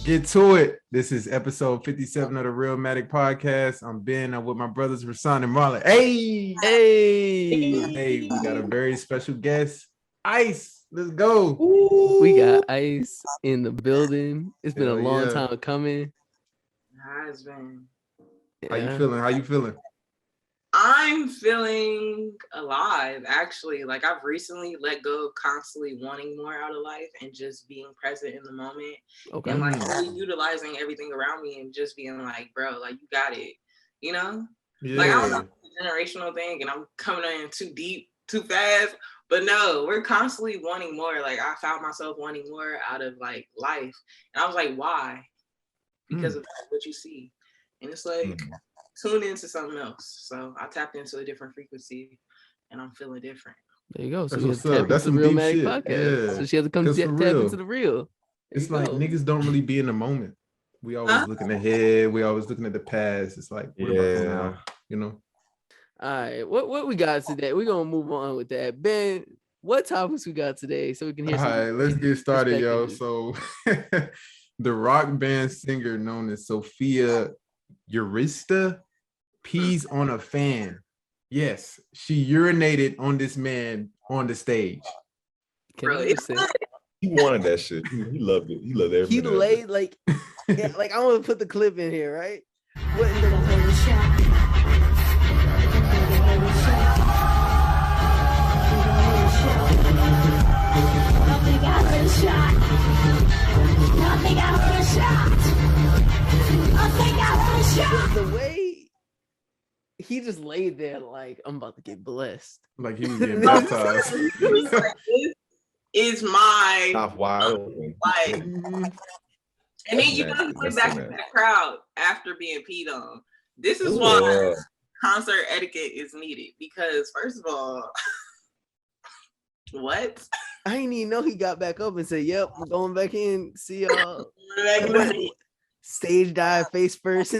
get to it. This is episode 57 of the Realmatic Podcast. I'm Ben. I'm with my brothers Rasan and Marlon. Hey, we got a very special guest, Ice. Let's go. Ooh. We got Ice in the building. It's been a long time coming. Has been. How you feeling? I'm feeling alive, actually. Like, I've recently let go of constantly wanting more out of life and just being present in the moment. Okay. And like really utilizing everything around me and just being like, bro, like, you got it, you know? Yeah. Like, I don't know if it's a generational thing and I'm coming in too deep, too fast, but no, we're constantly wanting more. Like, I found myself wanting more out of like life. And I was like, why? Because of what you see. And it's like, tune into something else. So I tapped into a different frequency and I'm feeling different. There you go. So that's some Realmatic Podcast. Yeah. So she has to come tap into the real. It's like niggas don't really be in the moment. We always looking ahead. We always looking at the past. It's like, what about now? You know? All right. What we got today? We're gonna move on with that. Ben, what topics we got today so we can hear some. All right, let's get started, yo. So the rock band singer known as Sophia Urista pees on a fan. Yes, she urinated on this man on the stage. He wanted that shit. He loved it. He loved everything. He laid like, like I'm gonna put the clip in here, right? The way he just laid there, like, I'm about to get blessed. Like he was getting baptized. This is my top wild. Like, and then you know he went back to that crowd after being peed on. This is why concert etiquette is needed. Because first of all, what? I didn't even know he got back up and said, "Yep, we're going back in. See y'all." Stage dive face first.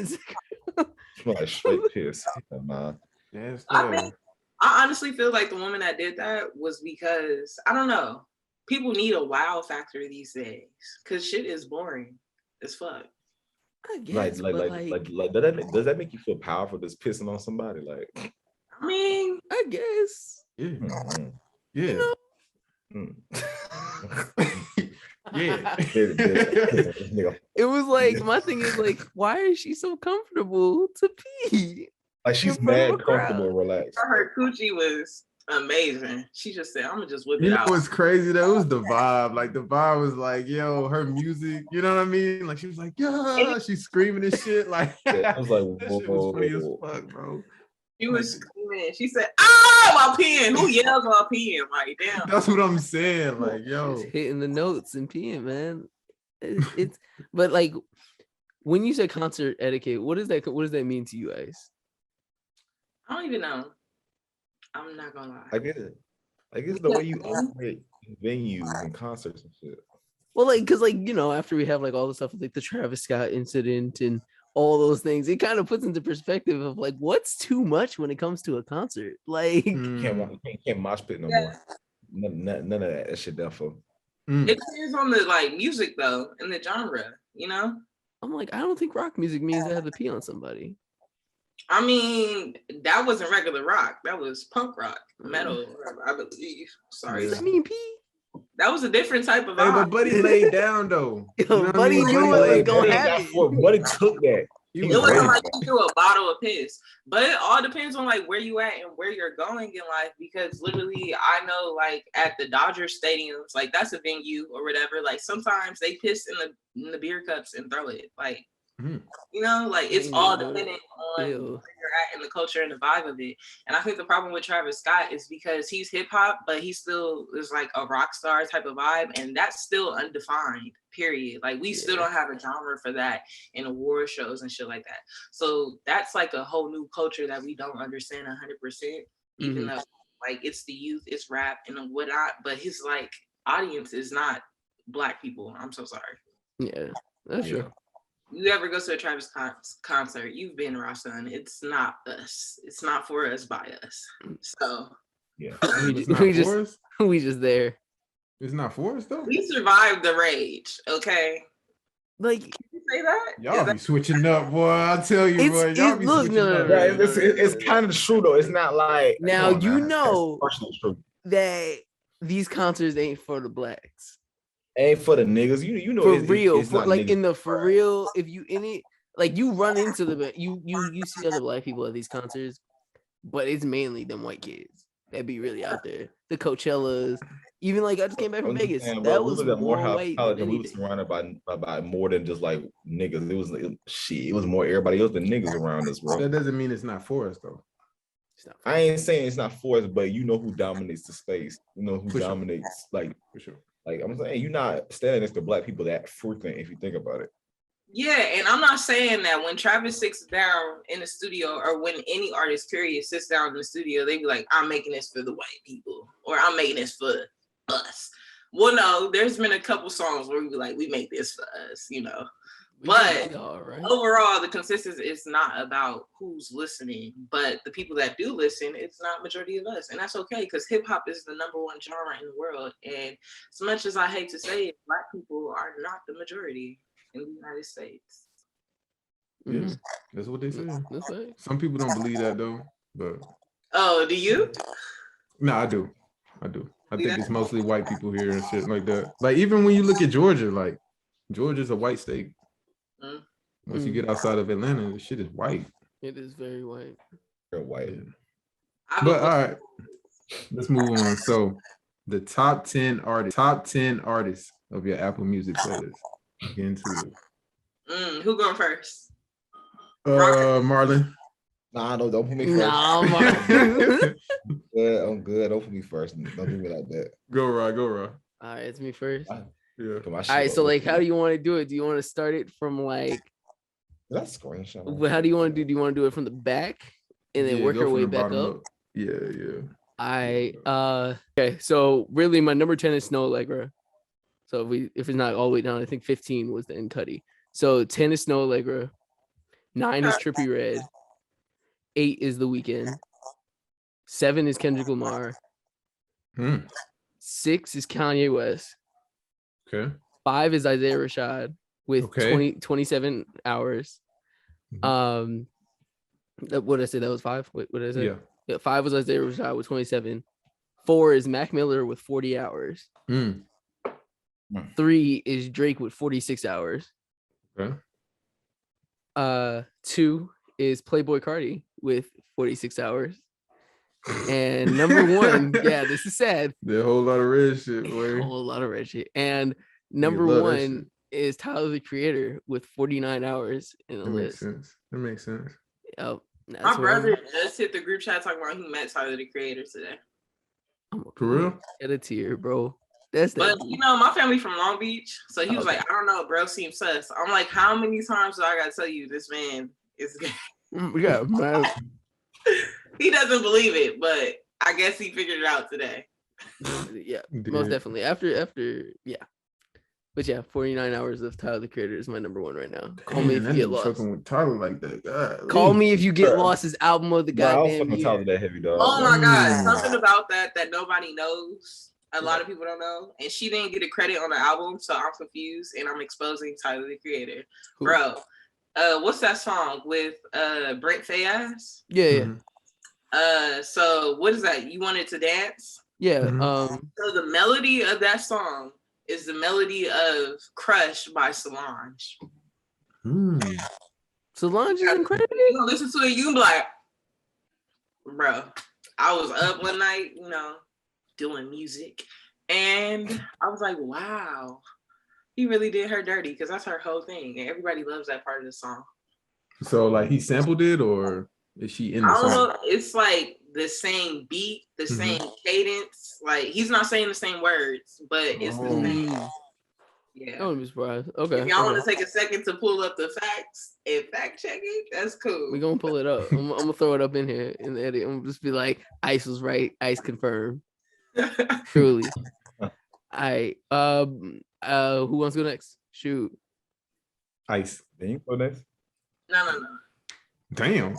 Like straight piss. I honestly feel like the woman that did that was because I don't know. People need a wow factor these days because shit is boring as fuck. I guess, does that make you feel powerful? Just pissing on somebody, like? I mean, I guess. Yeah. Mm-hmm. Yeah. You know? Yeah. It was like, my thing is like, why is she so comfortable to pee? Like she's mad comfortable and relaxed. Her coochie was amazing. She just said, I'm gonna just whip it out. It was crazy though. It was the vibe. Like the vibe was like, yo, her music, you know what I mean? Like she was like, yeah, she's screaming and shit. Like I was like, that shit was funny as fuck, bro. She was screaming. She said, "Ah!" while peeing. Who yells while peeing? Like, damn. That's what I'm saying. Like, yo, just hitting the notes and peeing, man. It's but like when you say concert etiquette, what does that mean to you guys? I don't even know. I'm not gonna lie. I get it. Like it's the way you operate venues and concerts and shit. Well, like, cause like, you know, after we have like all the stuff like the Travis Scott incident and all those things, it kind of puts into perspective of like what's too much when it comes to a concert. Like can't mosh pit no more. None of that shit done for. It depends on the like music though and the genre, you know. I'm like, I don't think rock music means I have to pee on somebody. I mean, that wasn't regular rock. That was punk rock, metal, I believe. Sorry. Does that mean pee? That was a different type of vibe. Hey, but Buddy laid down though. Yo, Buddy knew it was gonna happen. Buddy took that. It wasn't like you threw a bottle of piss, but it all depends on like where you at and where you're going in life. Because literally, I know like at the Dodger stadiums, like that's a venue or whatever. Like sometimes they piss in the beer cups and throw it. Like you know, like it's all dependent on where you're at and the culture and the vibe of it. And I think the problem with Travis Scott is because he's hip hop, but he still is like a rock star type of vibe, and that's still undefined. Period. Like we still don't have a genre for that in award shows and shit like that. So that's like a whole new culture that we don't understand 100%. Even though like it's the youth, it's rap and whatnot, but his like audience is not Black people. I'm so sorry. Yeah, that's true. You ever go to a Travis concert, you've been Rasan. It's not us. It's not for us by us. So yeah, we just there. It's not for us though. We survived the rage. Okay. Like, you say that? Y'all be switching up, boy. I tell you, boy. Y'all be switching up. Yeah, it's kind of true though. It's not like now you know true. that these concerts ain't for the blacks. Ain't for the niggas. You know For it's, real. it's For not like niggas. in the for real, if you in it, like you run into you see other black people at these concerts, but it's mainly them white kids that be really out there. The Coachellas, even like I just came back from Vegas. Saying, that we was at more Morehouse white College than and we were anything. surrounded by more than just like niggas. It was more everybody else than niggas around us, bro. That doesn't mean it's not for us though. I ain't saying it's not for us, but you know who dominates the space. You know who For dominates, like, for sure. Like I'm saying, you're not standing next to black people that frequent if you think about it. Yeah, and I'm not saying that when Travis sits down in the studio or when any artist, period, sits down in the studio, they be like, I'm making this for the white people or I'm making this for us. Well, no, there's been a couple songs where we be like, we make this for us, you know. But overall, the consistency is not about who's listening, but the people that do listen, it's not majority of us. And that's okay because hip hop is the #1 genre in the world. And as much as I hate to say it, black people are not the majority in the United States. Yeah, that's what they say. Some people don't believe that though, but oh, do you? No, I do. I think it's mostly white people here and shit like that. Like even when you look at Georgia, like Georgia's a white state. Once you get outside of Atlanta, the shit is white. It is very white. Very white. Yeah. But all right, let's move on. So the top 10 artists of your Apple Music playlist. Get into it. Who going first? Marlon. Nah, don't put me first. Nah, Marlon. Yeah, I'm good. Don't put me first. Don't do me like that. Go Rod. All right, it's me first. Yeah. All right, so like, how do you want to do it? Do you want to start it from like? That's screenshot. But how do you want to do? Do you want to do it from the back and then work your way back up? Yeah. Okay, so really, my number 10 is Snow Allegra. So if it's not all the way down, I think 15 was the Cudi. So 10 is Snow Allegra, 9 is Trippie Redd, 8 is The Weeknd, 7 is Kendrick Lamar, 6 is Kanye West. Okay. 5 is Isaiah Rashad with 27 hours. What did I say? That was 5? What did I say? Yeah, 5 was Isaiah Rashad with 27. 4 is Mac Miller with 40 hours. 3 is Drake with 46 hours. Okay. 2 is Playboi Carti with 46 hours. And number 1, yeah, this is sad. There's a whole lot of red shit, boy. A whole lot of red shit. And number 1 is Tyler the Creator with 49 hours in the list. That makes sense. Yep. My brother just hit the group chat talking about he met Tyler the Creator today. For real? Get a tear, bro. But you know, my family from Long Beach, so he was like, I don't know, bro, seems sus. I'm like, how many times do I gotta tell you this man is gay? Yeah, man. He doesn't believe it, but I guess he figured it out today. Yeah, most definitely. After, yeah. But yeah, 49 hours of Tyler the Creator is my number 1 right now. Call me if you get lost. Fucking with Tyler like that. God, Call me if you get lost. His album of the goddamn year. Tyler that heavy, dog. Oh my god, something about that nobody knows. A lot of people don't know, and she didn't get a credit on the album, so I'm confused, and I'm exposing Tyler the Creator, bro. What's that song with Brent Faiyaz? Yeah. So what is that? You Wanted to Dance? Yeah. So the melody of that song is the melody of Crush by Solange. Solange is incredible. You gonna listen to it, you can be like, bro, I was up one night, you know, doing music, and I was like, wow, he really did her dirty, because that's her whole thing, and everybody loves that part of the song. So like he sampled it, or is she in the song? I don't know. It's like the same beat, the same cadence. Like he's not saying the same words, but it's the same. Yeah. I wouldn't be surprised. Okay. If y'all want to take a second to pull up the facts and fact check it, that's cool. We're gonna pull it up. I'm gonna throw it up in here in the edit. I'm gonna just be like, Ice was right. Ice confirmed. Truly. All right. Who wants to go next? Shoot. Ice. Then you go next. No. Damn.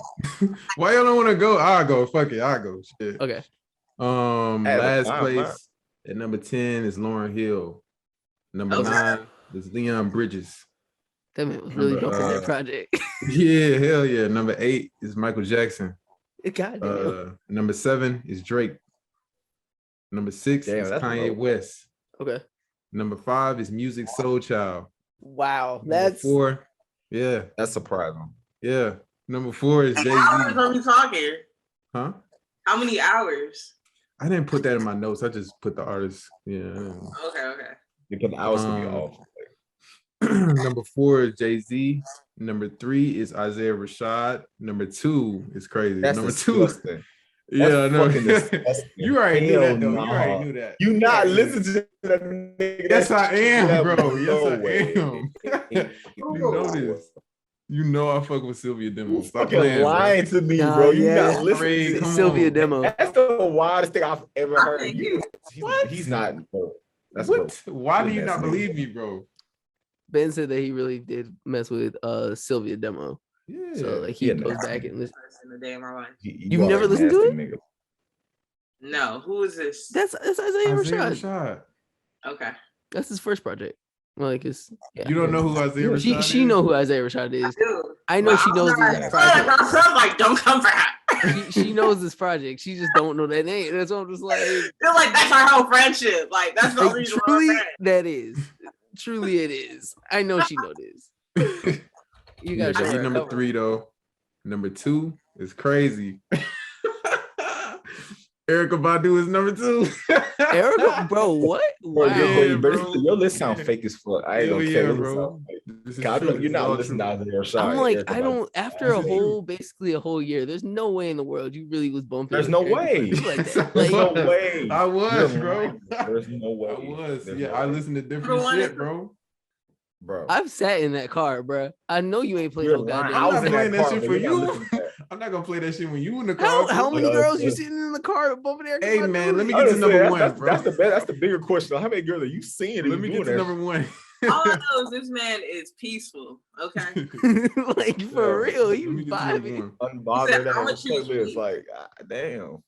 Why y'all don't want to go? I'll go. Fuck it. I'll go. Shit. Okay. Last place at number 10 is Lauryn Hill. Number 9 is Leon Bridges. That man was really dumping that project. Yeah, hell yeah. Number 8 is Michael Jackson. Goddamn. Number 7 is Drake. Number 6 is Kanye West. Okay. Number 5 is Music Soul Child. Wow, Number 4, yeah, that's surprising. Yeah. Number 4 is Jay-Z. How hours are we talking? Huh? How many hours? I didn't put that in my notes. I just put the artist. Yeah. Okay. Because the hours would be off. Number 4 is Jay-Z. Number 3 is Isaiah Rashad. Number 2 is crazy. That's number disgusting. 2. Yeah, I know. You already knew that, though. No. You already knew that. You not listen to that nigga. Yes, I am, bro. Yes, I am. You know this. You know I fuck with Sylvia Demo. Stop playing, lying to me, bro. You not listening to Sylvia Demo. That's the wildest thing I've ever heard. He's not. Bro. That's what? Why do you not believe me, bro? Ben said that he really did mess with Sylvia Demo. Yeah. So like he goes back and listens. In the day of my life. You've never listened to it? Nigga. No. Who is this? That's Isaiah Rashad. Okay. That's his first project. Like it's. Yeah. You don't know who Isaiah Rashad is? She know who Isaiah Rashad is. I know she knows this project. Like, don't come for her. she knows this project. She just don't know that name. That's what I'm just like. Feel like that's our whole friendship. Like that's the reason. Truly, that is. Truly, it is. I know she know this. You gotta show her. Number 3 though. Number 2 is crazy. Erykah Badu is number 2. Erykah, bro, what? Wow. Bro. Your list sound fake as fuck. I ain't gonna care, bro. You're not listening to Isaiah Rashad. I'm like, I don't. After a whole year, there's no way in the world you really was bumping. There's no way. Like that. There's no way. I was, bro. There's no way. I was. I listened to different shit, bro. I've sat in that car, bro. I know you ain't playing no goddamn. I'm not playing that shit for you. I'm not gonna play that shit when you in the car. How many girls you sitting in the car bumping there? Hey man, let me get to number 1, bro. That's the bigger question. How many girls are you seeing? Let me get to number 1. All I know is this man is peaceful. Okay. Like for real, he vibing. Unbothered. It's like, damn.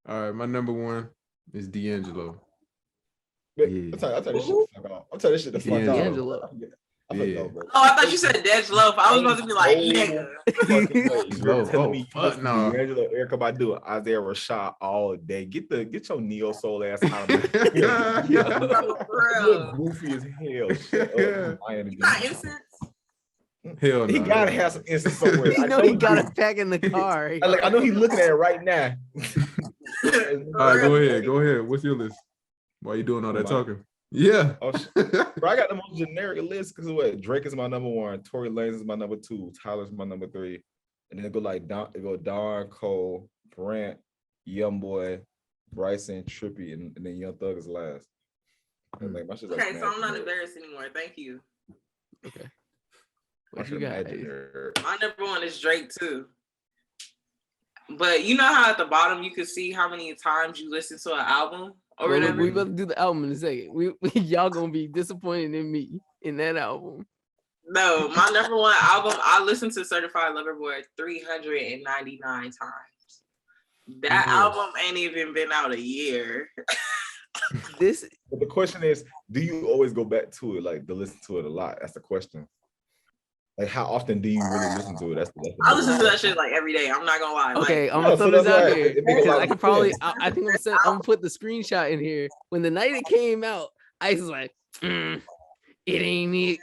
All right, my number 1 is D'Angelo. I'll tell this shit the fuck out. D'Angelo. I thought you said D'Angelo. I was about to be like, nigga. Telling me D'Angelo, Erykah Badu, Isaiah Rashad all day. Get your neo soul ass out of my You're goofy as hell. You got incense? Hell no. He gotta have some incense somewhere. I know he got a pack in the car. I know he's looking at it right now. All right, go ahead. What's your list? Why you doing all that talking? Yeah. Bro, I got the most generic list because what? Drake is my number 1, Tory Lanez is my number 2, Tyler's my number 3, and then it go Don, Cole, Brant, Youngboy, Bryson, Trippy, and then Young Thug is last. Like, my shit's okay, so I'm not embarrassed anymore. Thank you. Okay. What you got? My number 1 is Drake too. But you know how at the bottom you can see how many times you listen to an album? We about to do the album in a second. Y'all gonna be disappointed in me in that album. No, my number 1 album, I listened to Certified Lover Boy 399 times. That album ain't even been out a year. But the question is, do you always go back to it, like to listen to it a lot? That's the question. Like, how often do you really listen to it? That's I listen to that shit like every day. I'm not gonna lie. Okay, I'm gonna throw this out here because I can probably. I think I'm gonna put the screenshot in here. When the night it came out, I was like, it ain't it.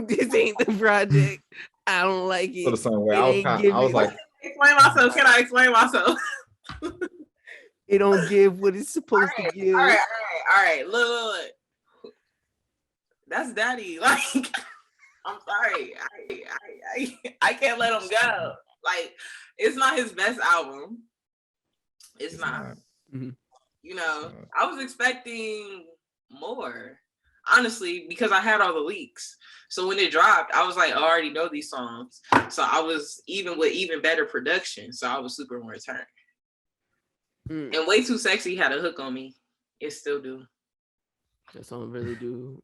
This ain't the project. I don't like it. So the same way. I was like, explain myself. Can I explain myself? It don't give what it's supposed to give. All right. Look. That's daddy. Like. I'm sorry. I can't let him go. Like, it's not his best album. It's not. Mm-hmm. You know, I was expecting more, honestly, because I had all the leaks. So when it dropped, I was like, I already know these songs. So I was even better production. So I was super more turned. And Way Too Sexy had a hook on me. It still do. That song really do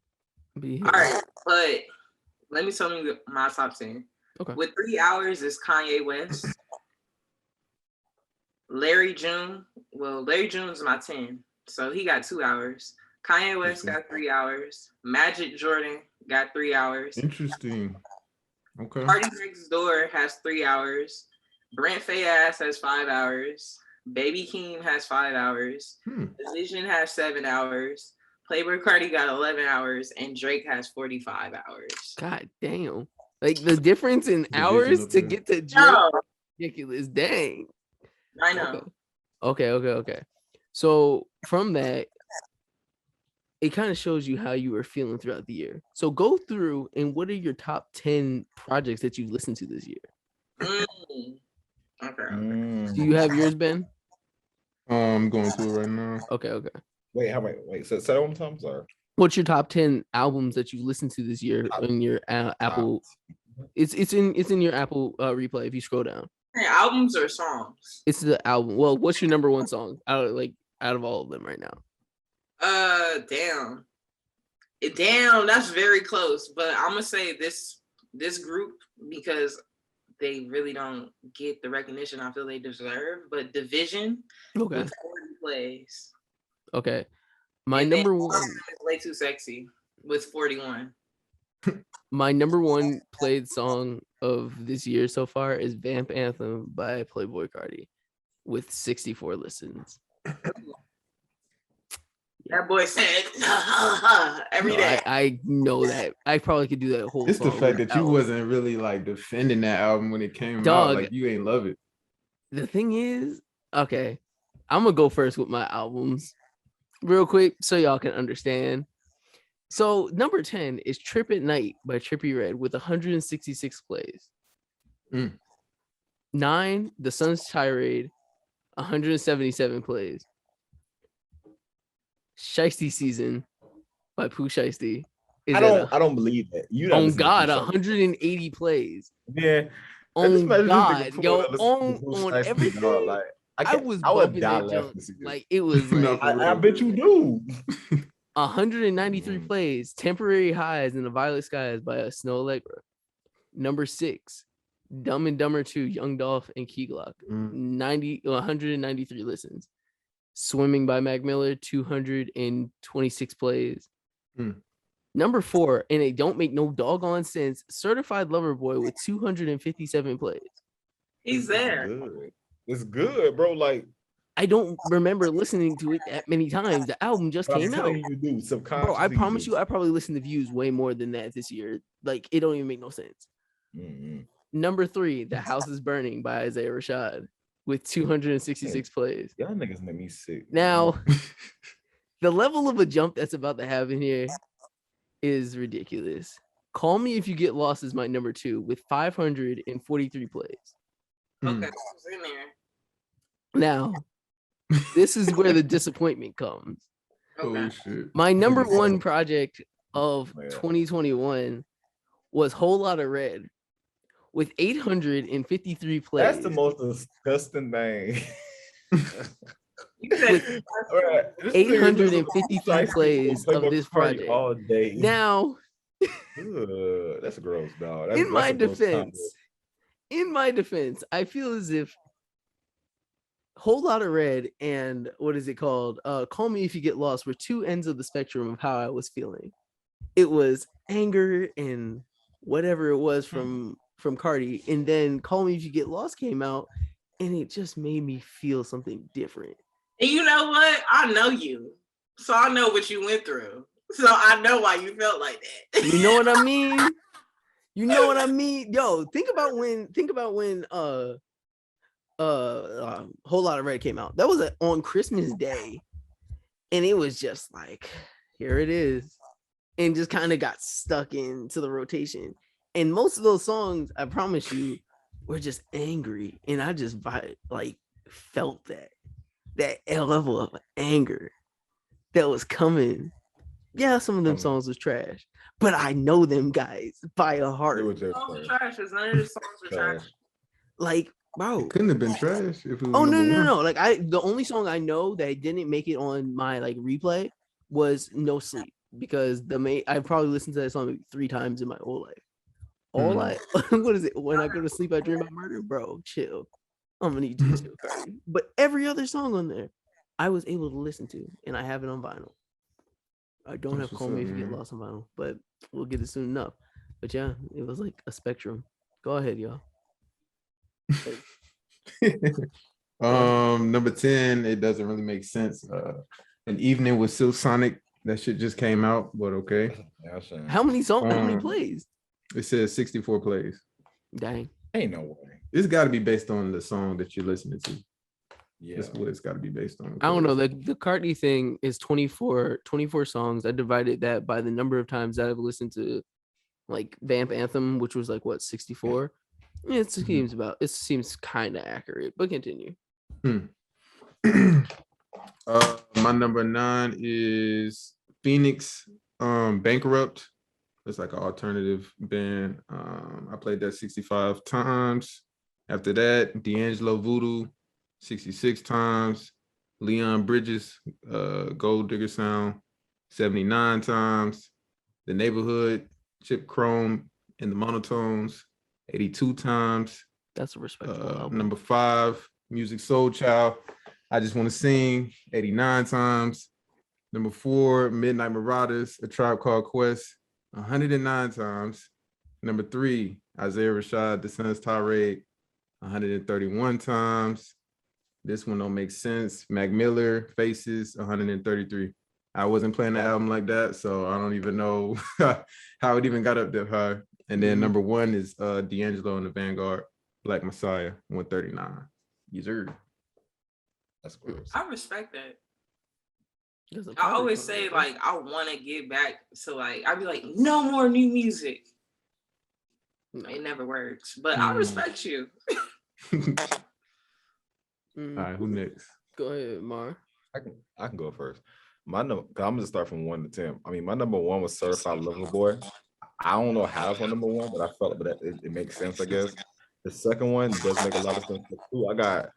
be here. All right, but let me tell you my top 10. Okay. With 3 hours is Kanye West. Larry June. Well, Larry June's my 10. So he got 2 hours. Kanye West got 3 hours. Magic Jordan got 3 hours. Interesting. Okay. Party Next Door has 3 hours. Brent Faiyaz has 5 hours. Baby Keem has 5 hours. Division has 7 hours. Playboi Carti got 11 hours, and Drake has 45 hours. God damn! Like the difference in hours to get to Drake, ridiculous. Dang. I know. Okay. So from that, it kind of shows you how you were feeling throughout the year. So go through and what are your top 10 projects that you've listened to this year? Okay. Do you have yours, Ben? I'm going through it right now. Okay. Wait, how many? Wait, say that one more time. Sorry. What's your top 10 albums that you listened to this year in your Apple? It's in your Apple replay if you scroll down. Albums or songs? It's the album. Well, what's your number one song out of all of them right now? Damn, that's very close. But I'm gonna say this group because they really don't get the recognition I feel they deserve. But Division, okay, with 40 plays. Okay, my number one is Way Too Sexy with 41. My number one played song of this year so far is Vamp Anthem by Playboi Carti with 64 listens. That boy said every day. I know that. I probably could do that whole It's the fact that you wasn't really like defending that album when it came out. Like you ain't love it. The thing is, okay, I'm gonna go first with my albums real quick so y'all can understand. So number 10 is Trip at Night by Trippie Redd with 166 plays. 9, The Sun's Tirade, 177 plays. Shiesty Season by Pooh Shiesty. I don't believe that. You on God, 180 plays. Yeah. On God, yo, on everything. Like, I would die laughing. Like it was like I bet you do. 193 plays, Temporary Highs in the Violet Skies by Snow Allegra. Number 6, Dumb and Dumber 2, Young Dolph and Key Glock. 193 listens. Swimming by Mac Miller, 226 plays. Number 4, and it don't make no doggone sense, Certified Lover Boy with 257 plays. He's there. It's good, bro. Like I don't remember listening to it that many times. The album just came out. You do, bro, I promise you, I probably listened to Views way more than that this year. Like, it don't even make no sense. Number 3, The House is Burning by Isaiah Rashad with 266 plays. Y'all niggas make me sick. Now, the level of a jump that's about to happen here is ridiculous. Call Me If You Get Lost is my number 2 with 543 plays. Okay, who's in there? Now, this is where the disappointment comes. Oh shit. My number one project of 2021 was Whole Lotta Red with 853 plays. That's the most disgusting thing. With 853 plays of this project all day. Now, that's gross, dog. In my defense, I feel as if Whole Lotta Red and what is it called? Call Me If You Get Lost were two ends of the spectrum of how I was feeling. It was anger and whatever it was from Cardi, and then Call Me If You Get Lost came out, and it just made me feel something different. And you know what? I know you, so I know what you went through. So I know why you felt like that. You know what I mean? You know what I mean? Yo, think about when Whole Lotta Red came out. That was on Christmas Day, and it was just like, here it is, and just kind of got stuck into the rotation. And most of those songs, I promise you, were just angry, and I just felt that level of anger that was coming. Yeah, some of them songs was trash, but I know them guys by a heart. Songs were trash. None of the songs were trash. Like, bro, it couldn't have been trash if it was. Oh no! Like the only song I know that didn't make it on my replay was No Sleep, because I probably listened to that song 3 times in my whole life. What is it? When I go to sleep, I dream about murder. Bro, chill. I'm gonna need you to chill, Cardi. But every other song on there, I was able to listen to, and I have it on vinyl. I don't have Call Me If You Get Lost on vinyl, but we'll get it soon enough. But yeah, it was like a spectrum. Go ahead, y'all. Number 10, it doesn't really make sense. An Evening with Silk Sonic. That shit just came out, but okay. How many songs? How many plays? It says 64 plays. Dang. Ain't no way. It's got to be based on the song that you're listening to. Yeah. That's what it's got to be based on. I don't know. The Cardi thing is 24 songs. I divided that by the number of times that I've listened to like Vamp Anthem, which was like what, 64? It seems kind of accurate, but continue. My number 9 is Phoenix Bankrupt. It's like an alternative band. I played that 65 times. After that, D'Angelo Voodoo 66 times. Leon Bridges, Gold Digger Sound 79 times. The Neighborhood, Chip Chrome and the Monotones 82 times. That's a respectable album. Number 5, Music Soul Child, I Just Want to Sing 89 times. Number 4, Midnight Marauders, A Tribe Called Quest 109 times. Number 3, Isaiah Rashad, The Sun's Tirade 131 times. This one don't make sense. Mac Miller, Faces 133. I wasn't playing the album like that, so I don't even know how it even got up that high. And then number 1 is D'Angelo and the Vanguard, Black Messiah 139. Yes, sir. That's gross. I respect that. I always say like I want to get back to like I'd be like no more new music. It never works, but I respect you. All right, who next? Go ahead, Mar. I can go first. I'm gonna start from 1 to 10. I mean, my number 1 was Certified Lover Boy. I don't know how it's on number 1, but I felt it makes sense, I guess. The second one does make a lot of sense too. I got,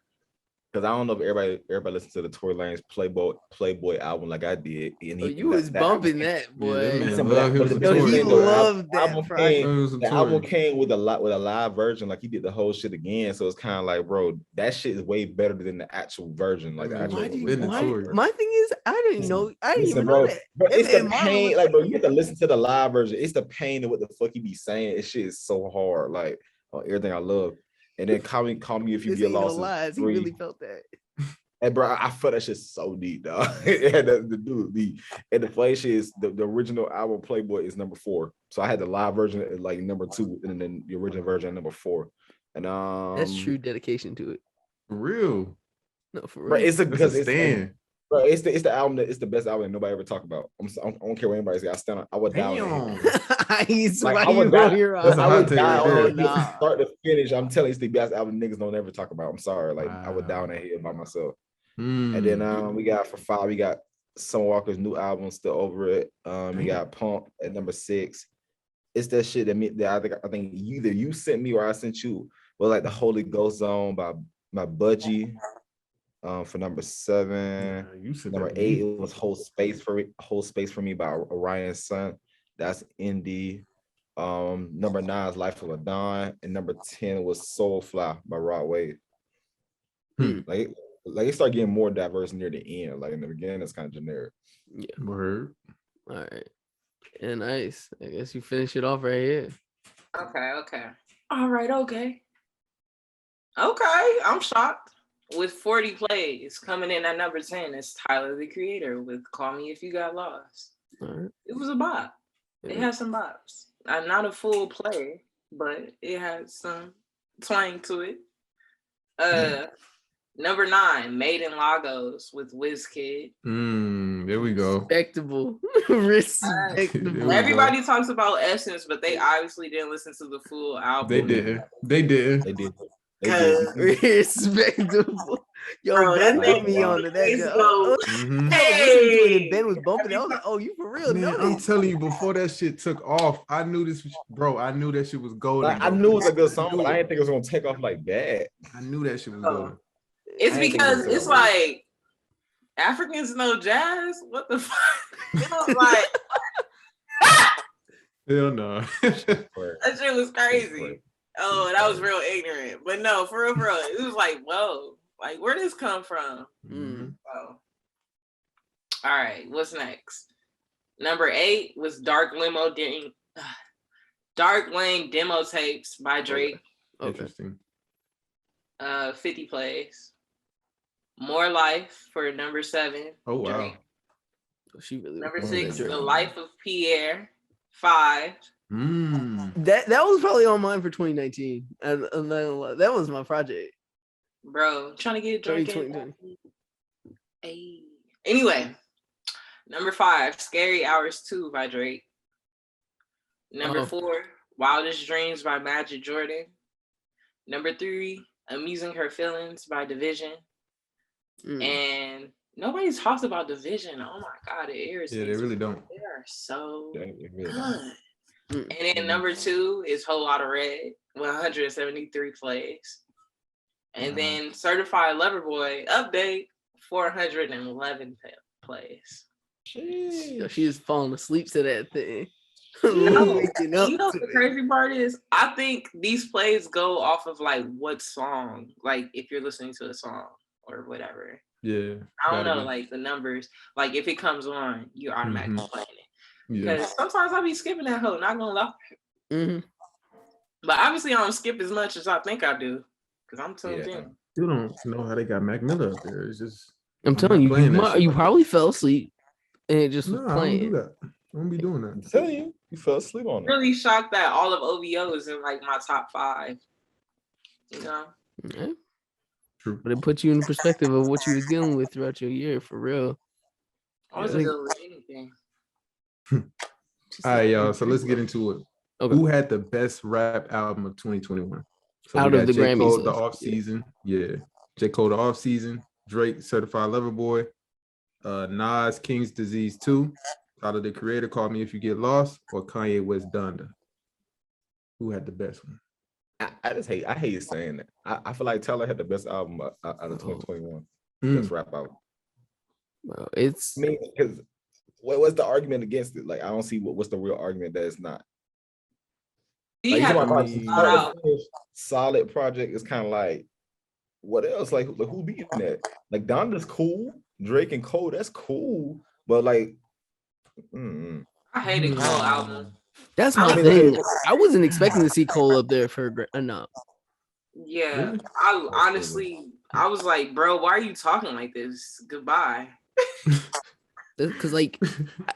because I don't know if everybody listens to the Tory Lanez Playboy album like I did. And you was bumping that, boy. Yeah, he loved that. The album came with a live version, like he did the whole shit again. So it's kind of like, bro, that shit is way better than the actual version. Like the actual. My thing is, I didn't know. I didn't even know that. But it's the pain, like, bro, you have to listen to the live version. It's the pain of what the fuck he be saying. This shit is so hard, like everything I love. And then call me if you get lost. He really felt that. And bro, I felt that shit so deep, dog. It had nothing to do with me. And the funny shit is the original album Playboy is number 4. So I had the live version at like number 2, and then the original version at number 4. And that's true dedication to it. For real. No, for real. Bro, it's because it's the album it's the best album that nobody ever talk about. I don't care what anybody say. I would die on it. I would die on it start to finish. I'm telling you, it's the best album niggas don't ever talk about. I'm sorry. Like I would die on that head by myself. And then we got for 5, we got Summer Walker's new album, Still Over It. We got Pump at number 6. It's that shit that I think either you sent me or I sent you. Well, like the Holy Ghost Zone by Budgie. For number 7, number 8, it was Whole Space for Me by Orion's Son. That's indie. Number 9 is Life of a Don, and number 10 was Soulfly by Rod Wave. Like it started getting more diverse near the end. Like in the beginning, it's kind of generic. Yeah. Word. All right. And nice. I guess you finish it off right here. Okay. All right. Okay. I'm shocked. With 40 plays coming in at number 10 is Tyler the Creator with Call Me If You Got Lost. Right. It was a bop. It had some bops. Not a full play, but it had some twang to it. Number 9, Made in Lagos with Wizkid. There we go. Respectable. Respectable. Everybody talks about Essence, but they obviously didn't listen to the full album. They did. Respectable. Yo, bro, Ben put me on to that. Hey, Ben was bumping. I was like, "Oh, you for real?" Man, I'm telling you, before that shit took off, I knew this was, bro. I knew that shit was golden. Like, I knew it was a good song, but I didn't think it was gonna take off like that. I knew that shit was golden. It's because it's like Africans know jazz. What the fuck? It was like, hell no. That shit was crazy. Oh, that was real ignorant. But no, for real, it was like, whoa, like where did this come from? Oh. All right, what's next? Number 8 was Dark Lane Demo Tapes by Drake. Okay. Interesting. 50 plays. More Life for number 7. Oh wow. Drake. She really number 6, The Life of Pierre. 5. That was probably on mine for 2019. That was my project. Bro, trying to get Drake. Hey. Anyway, number 5, Scary Hours 2 by Drake. Number 4, Wildest Dreams by Magic Jordan. Number 3, Amusing Her Feelings by Division. And nobody talks about Division. Oh my God, it irritates me. Yeah, they really don't. They are so good. And then number 2 is Whole Lotta Red, 173 plays. And then Certified Lover Boy update, 411 plays. Yo, she is falling asleep to that thing. You know what the crazy part is? I think these plays go off of like what song, like if you're listening to a song or whatever. Yeah. I don't know, like the numbers. Like if it comes on, you're automatically playing it. Because sometimes I'll be skipping that hoe, not gonna lie. But obviously I don't skip as much as I think I do. Because I'm tuned in. You don't know how they got Mac Miller up there. It's just I'm telling you, you probably fell asleep and it just was playing. I don't do that. I won't be doing that. I'm telling you fell asleep on it. Really shocked that all of OVO is in like my top 5. You know? Yeah. True. But it puts you in perspective of what you was dealing with throughout your year, for real. I wasn't dealing with anything. All right, y'all. So let's get into it. Okay. Who had the best rap album of 2021? So out of the Grammys. Cole, the off season. Yeah. J. Cole, the off season. Drake, Certified Lover Boy. Nas, King's Disease 2. Tyler, the Creator, Call Me If You Get Lost. Or Kanye West, Donda. Who had the best one? I hate saying that. I feel like Tyler had the best album out of 2021. Best rap album. Well, because what's the argument against it? Like, I don't see what's the real argument that it's not. Like, solid project is kind of like, what else? Like who beating that? Like Donda's cool, Drake and Cole, that's cool, but like, I hated Cole album. That's my thing. I wasn't expecting to see Cole up there for enough. Yeah, really? I honestly, I was like, bro, why are you talking like this? Goodbye. Because like,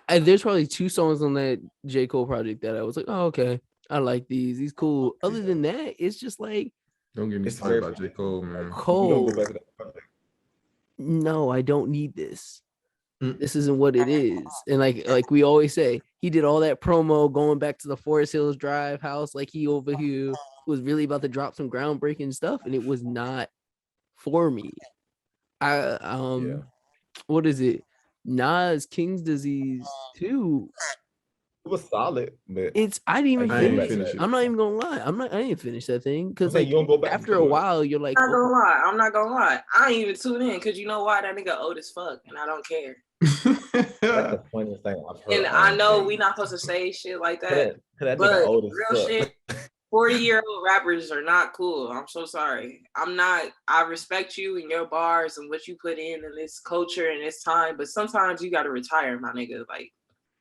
there's probably 2 songs on that J. Cole project that I was like, oh, okay, I like these. He's cool. Other than that, it's just like, don't get me started about J. Cole, man. Cole. No, I don't need this. This isn't what it is. And like we always say, he did all that promo going back to the Forest Hills Drive house. Like he over here was really about to drop some groundbreaking stuff, and it was not for me. What is it? Nas, King's Disease 2. It was solid, but I didn't even finish it. I'm not even gonna lie. I didn't finish that thing because like you don't go back after a while, you're like, I'm not gonna lie. I ain't even tune in because you know why? That nigga old as fuck, and I don't care. That's the funniest thing I've heard. And I know we not supposed to say shit like that, but real shit. 40-year-old rappers are not cool. I'm so sorry. I respect you and your bars and what you put in this culture and this time, but sometimes you gotta retire, my nigga. Like,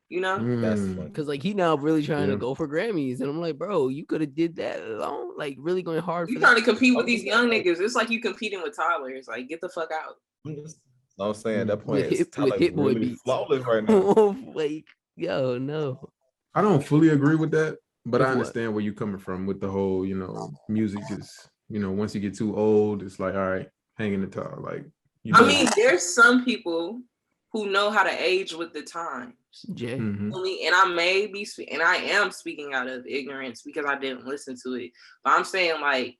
you know? That's because like he now really trying to go for Grammys, and I'm like, bro, you could have did that alone. Like really going hard. You trying to compete with these young niggas? It's like you competing with toddlers. Like, get the fuck out. I'm saying that point is Hit Boy really beats. flawless right now. Like, yo, no. I don't fully agree with that, but I understand where you're coming from with the whole, music is, once you get too old, it's like, all right, hang in the towel. Like, there's some people who know how to age with the times. Jay. And I am speaking out of ignorance because I didn't listen to it. But I'm saying, like,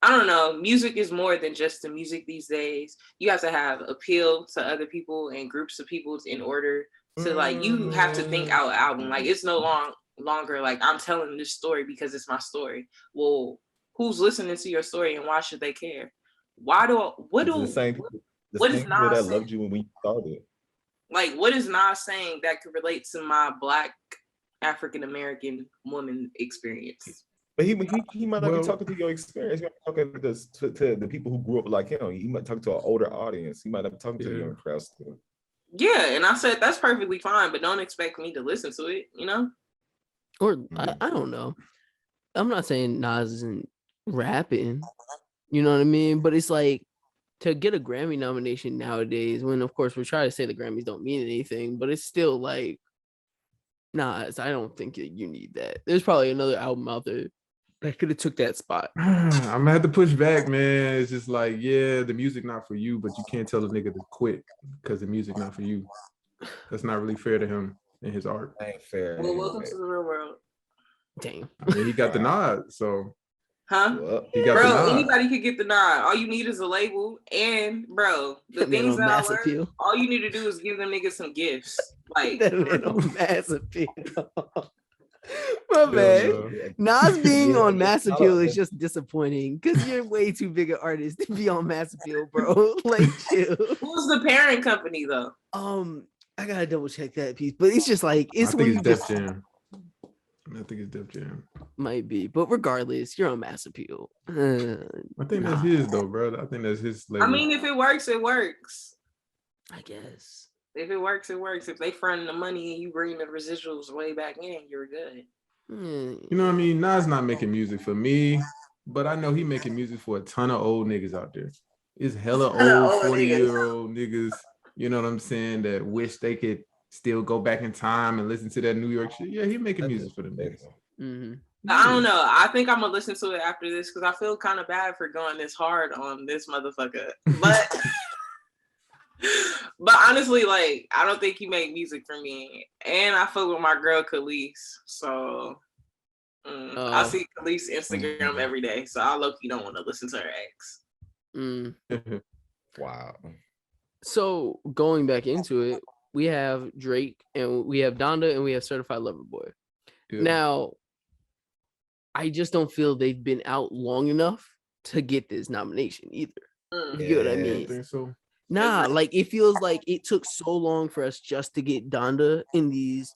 I don't know, music is more than just the music these days. You have to have appeal to other people and groups of people in order to, like, you have to think out album. Like, it's no longer like I'm telling this story because it's my story. Well, who's listening to your story and why should they care? What is Nas that loved you when we started? Like, what is Nas saying that could relate to my Black African American woman experience? But he might not be talking to your experience. He might be talking to the people who grew up like him. He might talk to an older audience. He might not be talking to the young crowd still. Yeah, and I said that's perfectly fine, but don't expect me to listen to it, you know? Or I don't know. I'm not saying Nas isn't rapping, you know what I mean? But it's like to get a Grammy nomination nowadays, when of course we're trying to say the Grammys don't mean anything, but it's still like, Nas, I don't think that you need that. There's probably another album out there that could have took that spot. I'm gonna have to push back, man. It's just like, yeah, the music not for you, but you can't tell a nigga to quit because the music not for you. That's not really fair to him and his art. Ain't fair. Well, welcome to the real world. Damn. I mean, he got the nod, so Huh? Well, he got the Bro, nod. anybody could get the nod. All you need is a label. And, bro, the That man things on that I Mass learned, Appeal. all you need to do is give them niggas some gifts. Like, That man on Mass Appeal. My bad. Nas being on Mass Appeal is just disappointing because you're way too big an artist to be on Mass Appeal, bro. Like, chill. who's the parent company, though? I gotta double check that piece, but it's just like I it's think when it's you Def just Jam. I think it's Def Jam. might be, but regardless, you're on Mass Appeal. I think that's his though, bro. I think that's his label. I mean, if it works, it works. I guess. If it works, it works. If they fronting the money and you bring the residuals way back in, you're good. You know what I mean? Nas not making music for me, but I know he making music for a ton of old niggas out there. It's hella old 40-year-old niggas, you know what I'm saying, that wish they could still go back in time and listen to that New York shit. Yeah, he making music for them niggas. Mm-hmm. I don't know. I think I'm gonna listen to it after this because I feel kind of bad for going this hard on this motherfucker. But but honestly, like, I don't think he make music for me. And I fuck with my girl Khalees. So I see Khalees Instagram every day. So I low-key don't want to listen to her ex. Wow. So going back into it, we have Drake and we have Donda and we have Certified Lover Boy. Yeah. Now, I just don't feel they've been out long enough to get this nomination either. You get what I mean? I think so. Nah, like it feels like it took so long for us just to get Donda in these,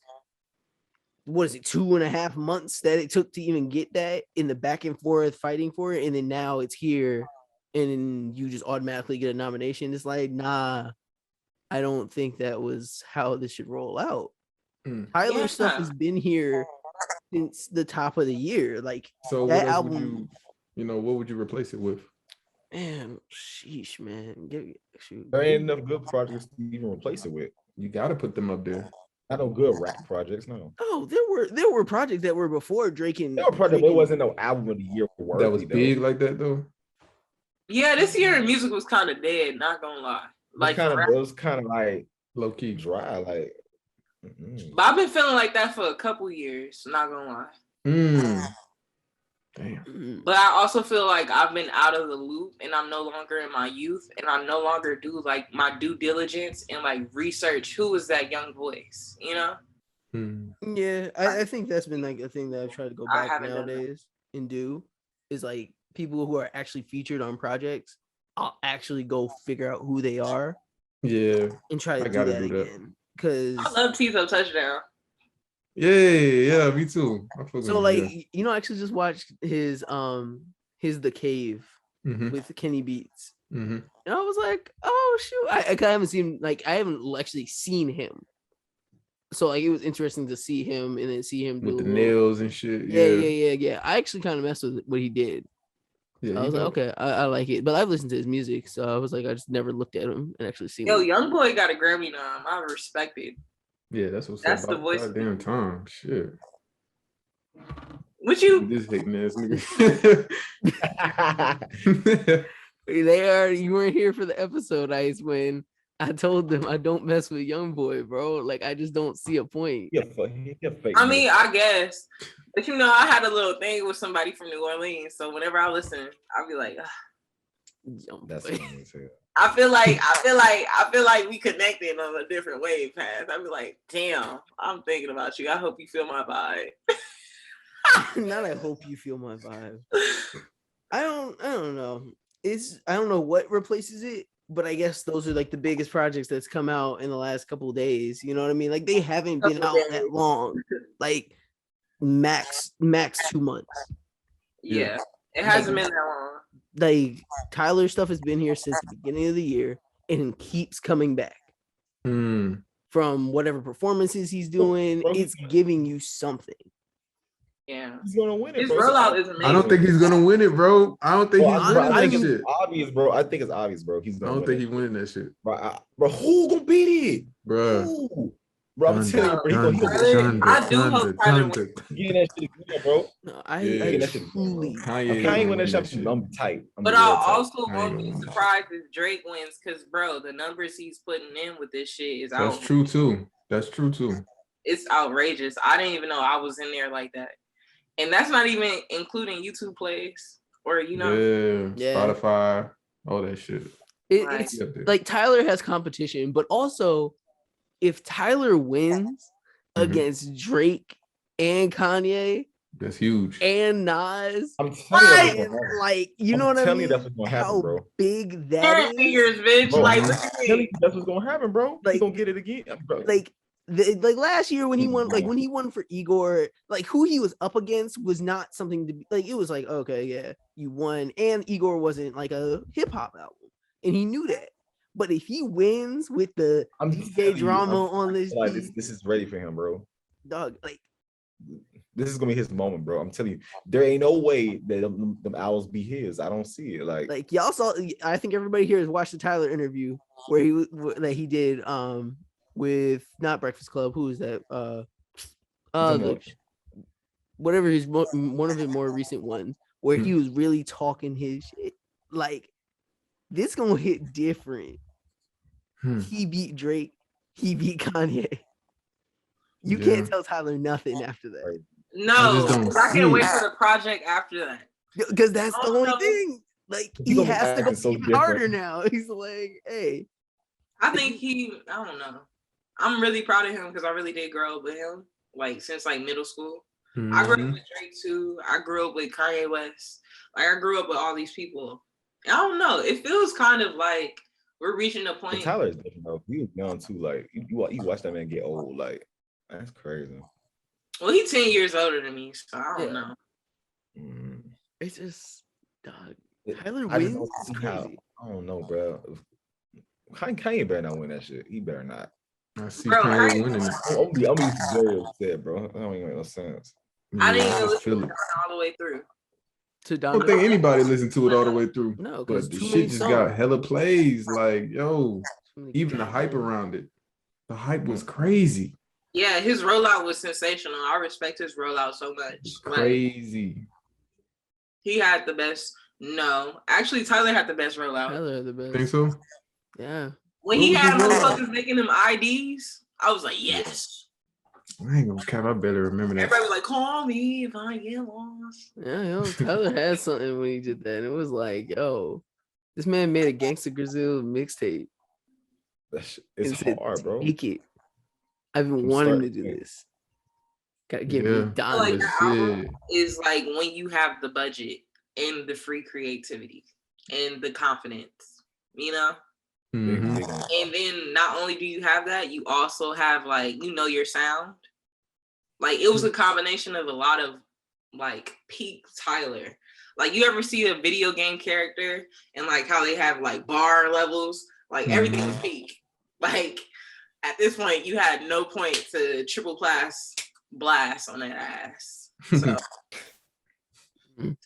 what is it, 2.5 months that it took to even get that in the back and forth fighting for it. And then now it's here and then you just automatically get a nomination. It's like, nah, I don't think that was how this should roll out. Tyler's stuff has been here since the top of the year. Like, so that album, what would you replace it with? Man, sheesh, man. There ain't enough good projects to even replace it with. You gotta put them up there. Not no good rap projects, no. Oh, there were projects that were before Drake and there were projects, but it wasn't no album of the year worthy, that was big like that though. Yeah, this year in music was kind of dead, not gonna lie. Like it was kind of like low key dry, like. But I've been feeling like that for a couple years, not gonna lie. Damn. But I also feel like I've been out of the loop and I'm no longer in my youth and I no longer do like my due diligence and like research who is that young voice, you know? Yeah, I think that's been like a thing that I've tried to go back nowadays and do is like people who are actually featured on projects, I'll actually go figure out who they are. Yeah. And try to do that again. Because I love Tizo Touchdown. Yeah, me too. So like, I actually just watched his The Cave with Kenny Beats, and I was like, oh shoot, I haven't seen I haven't actually seen him, so like it was interesting to see him and then see him with the nails and shit. Yeah. I actually kind of messed with what he did. Yeah, I was like, okay, I like it, but I've listened to his music, so I was like, I just never looked at him and actually seen. Yo, Young Boy got a Grammy nom. I respect it. Yeah, that's that's the voice. Damn time, shit. What you? This hating ass nigga. You weren't here for the episode, Ice, when I told them I don't mess with Young Boy, bro. Like I just don't see a point. I mean, I guess, but I had a little thing with somebody from New Orleans, so whenever I listen, I'll be like, that's funny too. I feel like we connected on a different wave path. I'd be like, damn, I'm thinking about you. I hope you feel my vibe. Not I hope you feel my vibe. I don't know. I don't know what replaces it, but I guess those are like the biggest projects that's come out in the last couple of days. You know what I mean? Like they haven't been out that long. Like max 2 months. Yeah. It hasn't been that long. Like Tyler's stuff has been here since the beginning of the year and keeps coming back. from whatever performances he's doing. Bro, It's giving you something. Yeah, he's gonna win it. his Bro. rollout is amazing. I don't think he's gonna win it, bro. I don't think he's winning I that think shit. it's obvious, bro. I think it's obvious, bro. He's I gonna don't win think it. he's winning that shit, Bro, who gonna beat it, bro. Bro, I'm telling you, bro. I do hope Tyler wins. Getting that shit again, bro. No, I truly. Kanye win that shit. I'm tight. But I also won't be surprised if Drake wins, because bro, the numbers he's putting in with this shit is That's true too. It's outrageous. I didn't even know I was in there like that, and that's not even including YouTube plays or Spotify, all that shit. It's like Tyler has competition, but also if Tyler wins against Drake and Kanye, that's huge. And Nas, I'm telling you, like, you know what I mean? That's what's gonna happen, bro. Big that is. Figures, bitch. Bro, like, that's what's gonna happen, bro. Like, he's gonna get it again, bro. Like last year when he won, like when he won for Igor, like who he was up against was not something to be like. It was like, okay, yeah, you won, and Igor wasn't like a hip hop album, and he knew that. But if he wins with the DJ drama on this, like this is ready for him, bro. Dog, like this is gonna be his moment, bro. I'm telling you, there ain't no way that them albums be his. I don't see it. Like y'all saw. I think everybody here has watched the Tyler interview where he did with not Breakfast Club. Who is that? Whatever his one of his more recent ones where he was really talking his shit. Like this gonna hit different. He beat Drake. He beat Kanye. You can't tell Tyler nothing after that. No, I can't wait for the project after that. Because that's the only thing. Like he has to go even harder now. He's like, hey. I think I don't know. I'm really proud of him because I really did grow up with him, like since like middle school. I grew up with Drake too. I grew up with Kanye West. Like I grew up with all these people. I don't know. It feels kind of like we're reaching a point. But Tyler is different, though. He was young too. Like you watch that man get old. Like that's crazy. Well, he's 10 years older than me, so I don't know. It's just, dog. Tyler wins. It's crazy. I don't know, bro. Kanye better not win that shit. He better not. I see Kanye winning. I'm be very upset, bro. That don't even make no sense. I didn't even listen to it all the way through. I don't think anybody listened to it all the way through. No, but the shit just got hella plays. Like, yo, even the hype around it. The hype was crazy. Yeah, his rollout was sensational. I respect his rollout so much. It's crazy. Like, he had the best. No, actually, Tyler had the best rollout. Tyler had the best. Think so? Yeah. When he had motherfuckers making them IDs, I was like, yes. I ain't gonna cap. I better remember that. Everybody was like, call me if I get lost. Yeah, yo, Tyler had something when he did that. And it was like, yo, this man made a Gangsta Grizzle mixtape. It's hard, bro. Take it. I've been wanting to do this. Gotta get me down. Like the album is like when you have the budget and the free creativity and the confidence, you know? Mm-hmm. And then not only do you have that, you also have like, you know, your sound. Like it was a combination of a lot of like peak Tyler. Like you ever see a video game character and like how they have like bar levels, like everything was peak. Like at this point, you had no point to triple class blast on that ass. So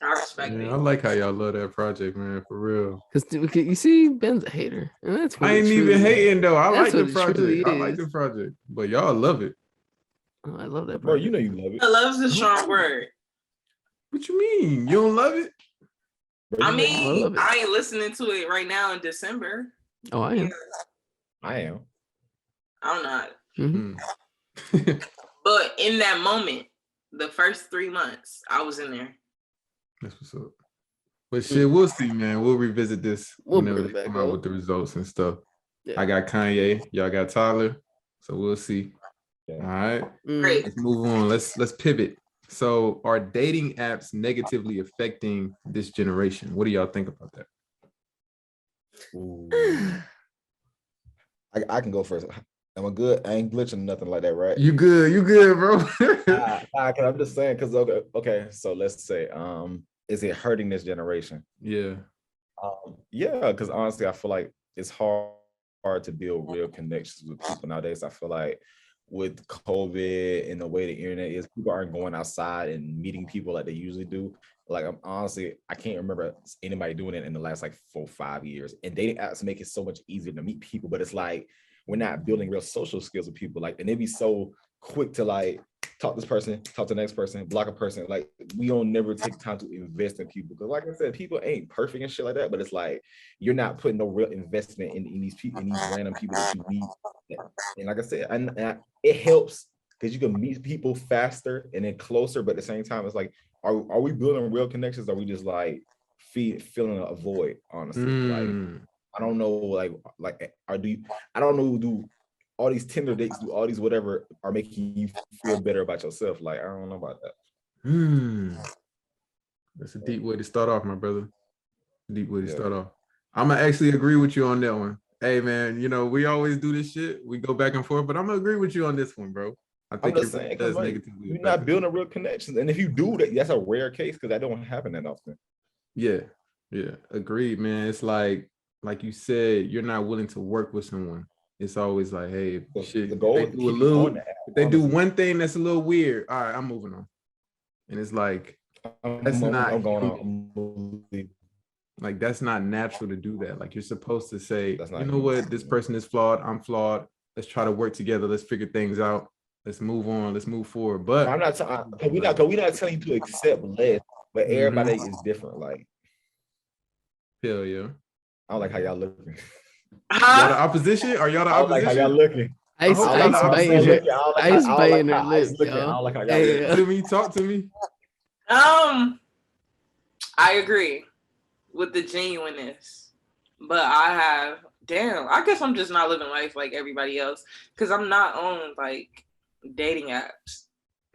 I respect it. I like how y'all love that project, man, for real. Because you see, Ben's a hater. And that's what I ain't even hating though. I like the project. I like the project. But y'all love it. Oh, I love that project. Bro, you know you love it. I love is a strong word. What you mean? You don't love it? Bro, I mean, I ain't listening to it right now in December. Oh, I am. I am. I'm not. Mm-hmm. But in that moment, the first 3 months, I was in there. That's what's up. But shit, we'll see, man. We'll revisit this whenever they come out with the results and stuff. Yeah. I got Kanye, y'all got Tyler, so we'll see. Yeah. All right, great. Let's move on. Let's pivot. So, are dating apps negatively affecting this generation? What do y'all think about that? Ooh. I can go first. Am I good? I ain't glitching nothing like that, right? You good, bro. I'm just saying, because okay, so let's say, is it hurting this generation? Yeah. Yeah, because honestly, I feel like it's hard hard to build real connections with people nowadays. I feel like with COVID and the way the internet is, people aren't going outside and meeting people like they usually do. Like I can't remember anybody doing it in the last like 4 or 5 years. And dating apps make it so much easier to meet people, but it's like we're not building real social skills with people. Like, and they'd be so quick to like talk to this person, talk to the next person, block a person. Like, we don't never take time to invest in people. Because like I said, people ain't perfect and shit like that, but it's like you're not putting no real investment in these people, in these random people that you meet. And like I said, and it helps because you can meet people faster and then closer, but at the same time, it's like, are we building real connections? Or are we just like filling a void, honestly? Like, I don't know, I don't know, do all these Tinder dates, do all these whatever are making you feel better about yourself? Like, I don't know about that. That's a deep way to start off, my brother. Deep way to start off. I'm gonna actually agree with you on that one. Hey man, you know, we always do this shit. We go back and forth, but I'm gonna agree with you on this one, bro. I think I'm just saying, because like, you're not building real connections. And if you do that, that's a rare case because that don't happen that often. Yeah. Agreed, man. It's like you said, you're not willing to work with someone. It's always like, hey, shit, the goal if they do one thing that's a little weird, all right, I'm moving on. And it's like, that's not natural to do that. Like, you're supposed to say, you know what, this person is flawed, I'm flawed. Let's try to work together. Let's figure things out. Let's move on. Let's move forward. But we're not telling you to accept less, but everybody is different. Like, hell yeah. I don't like how y'all looking. Y'all the opposition? Are y'all the opposition? Like how y'all looking. Ice biting her lips, yo. Hey, talk to me. I agree with the genuineness, but I guess I'm just not living life like everybody else because I'm not on like dating apps,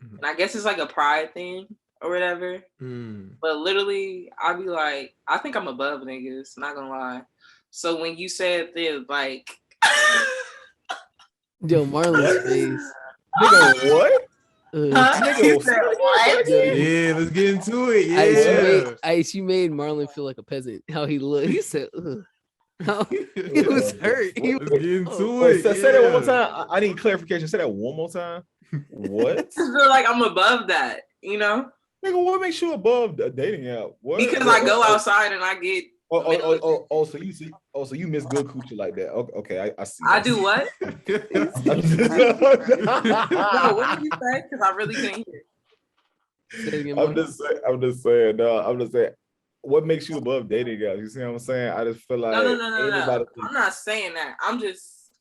and I guess it's like a pride thing or whatever. But literally, I'd be like, I think I'm above niggas. Not gonna lie. So when you said this, like, yo, Marlon's face. Nigga, what? Nigga, what? Yeah, let's get into it. Yeah. Ice, you made Marlon feel like a peasant. How he looked. He said, ugh. He was hurt. Let's get into it. Say that one more time. I need clarification. Say that one more time. What? I feel like I'm above that, you know? Nigga, what makes you above a dating app? What? Because I go outside and I get. So you miss good coochie like that? Okay, I see. I do what? No, what did you say? Because I really couldn't hear. I'm just saying. No, I'm just saying. What makes you above dating apps? You see what I'm saying? I just feel like no. I'm not saying that.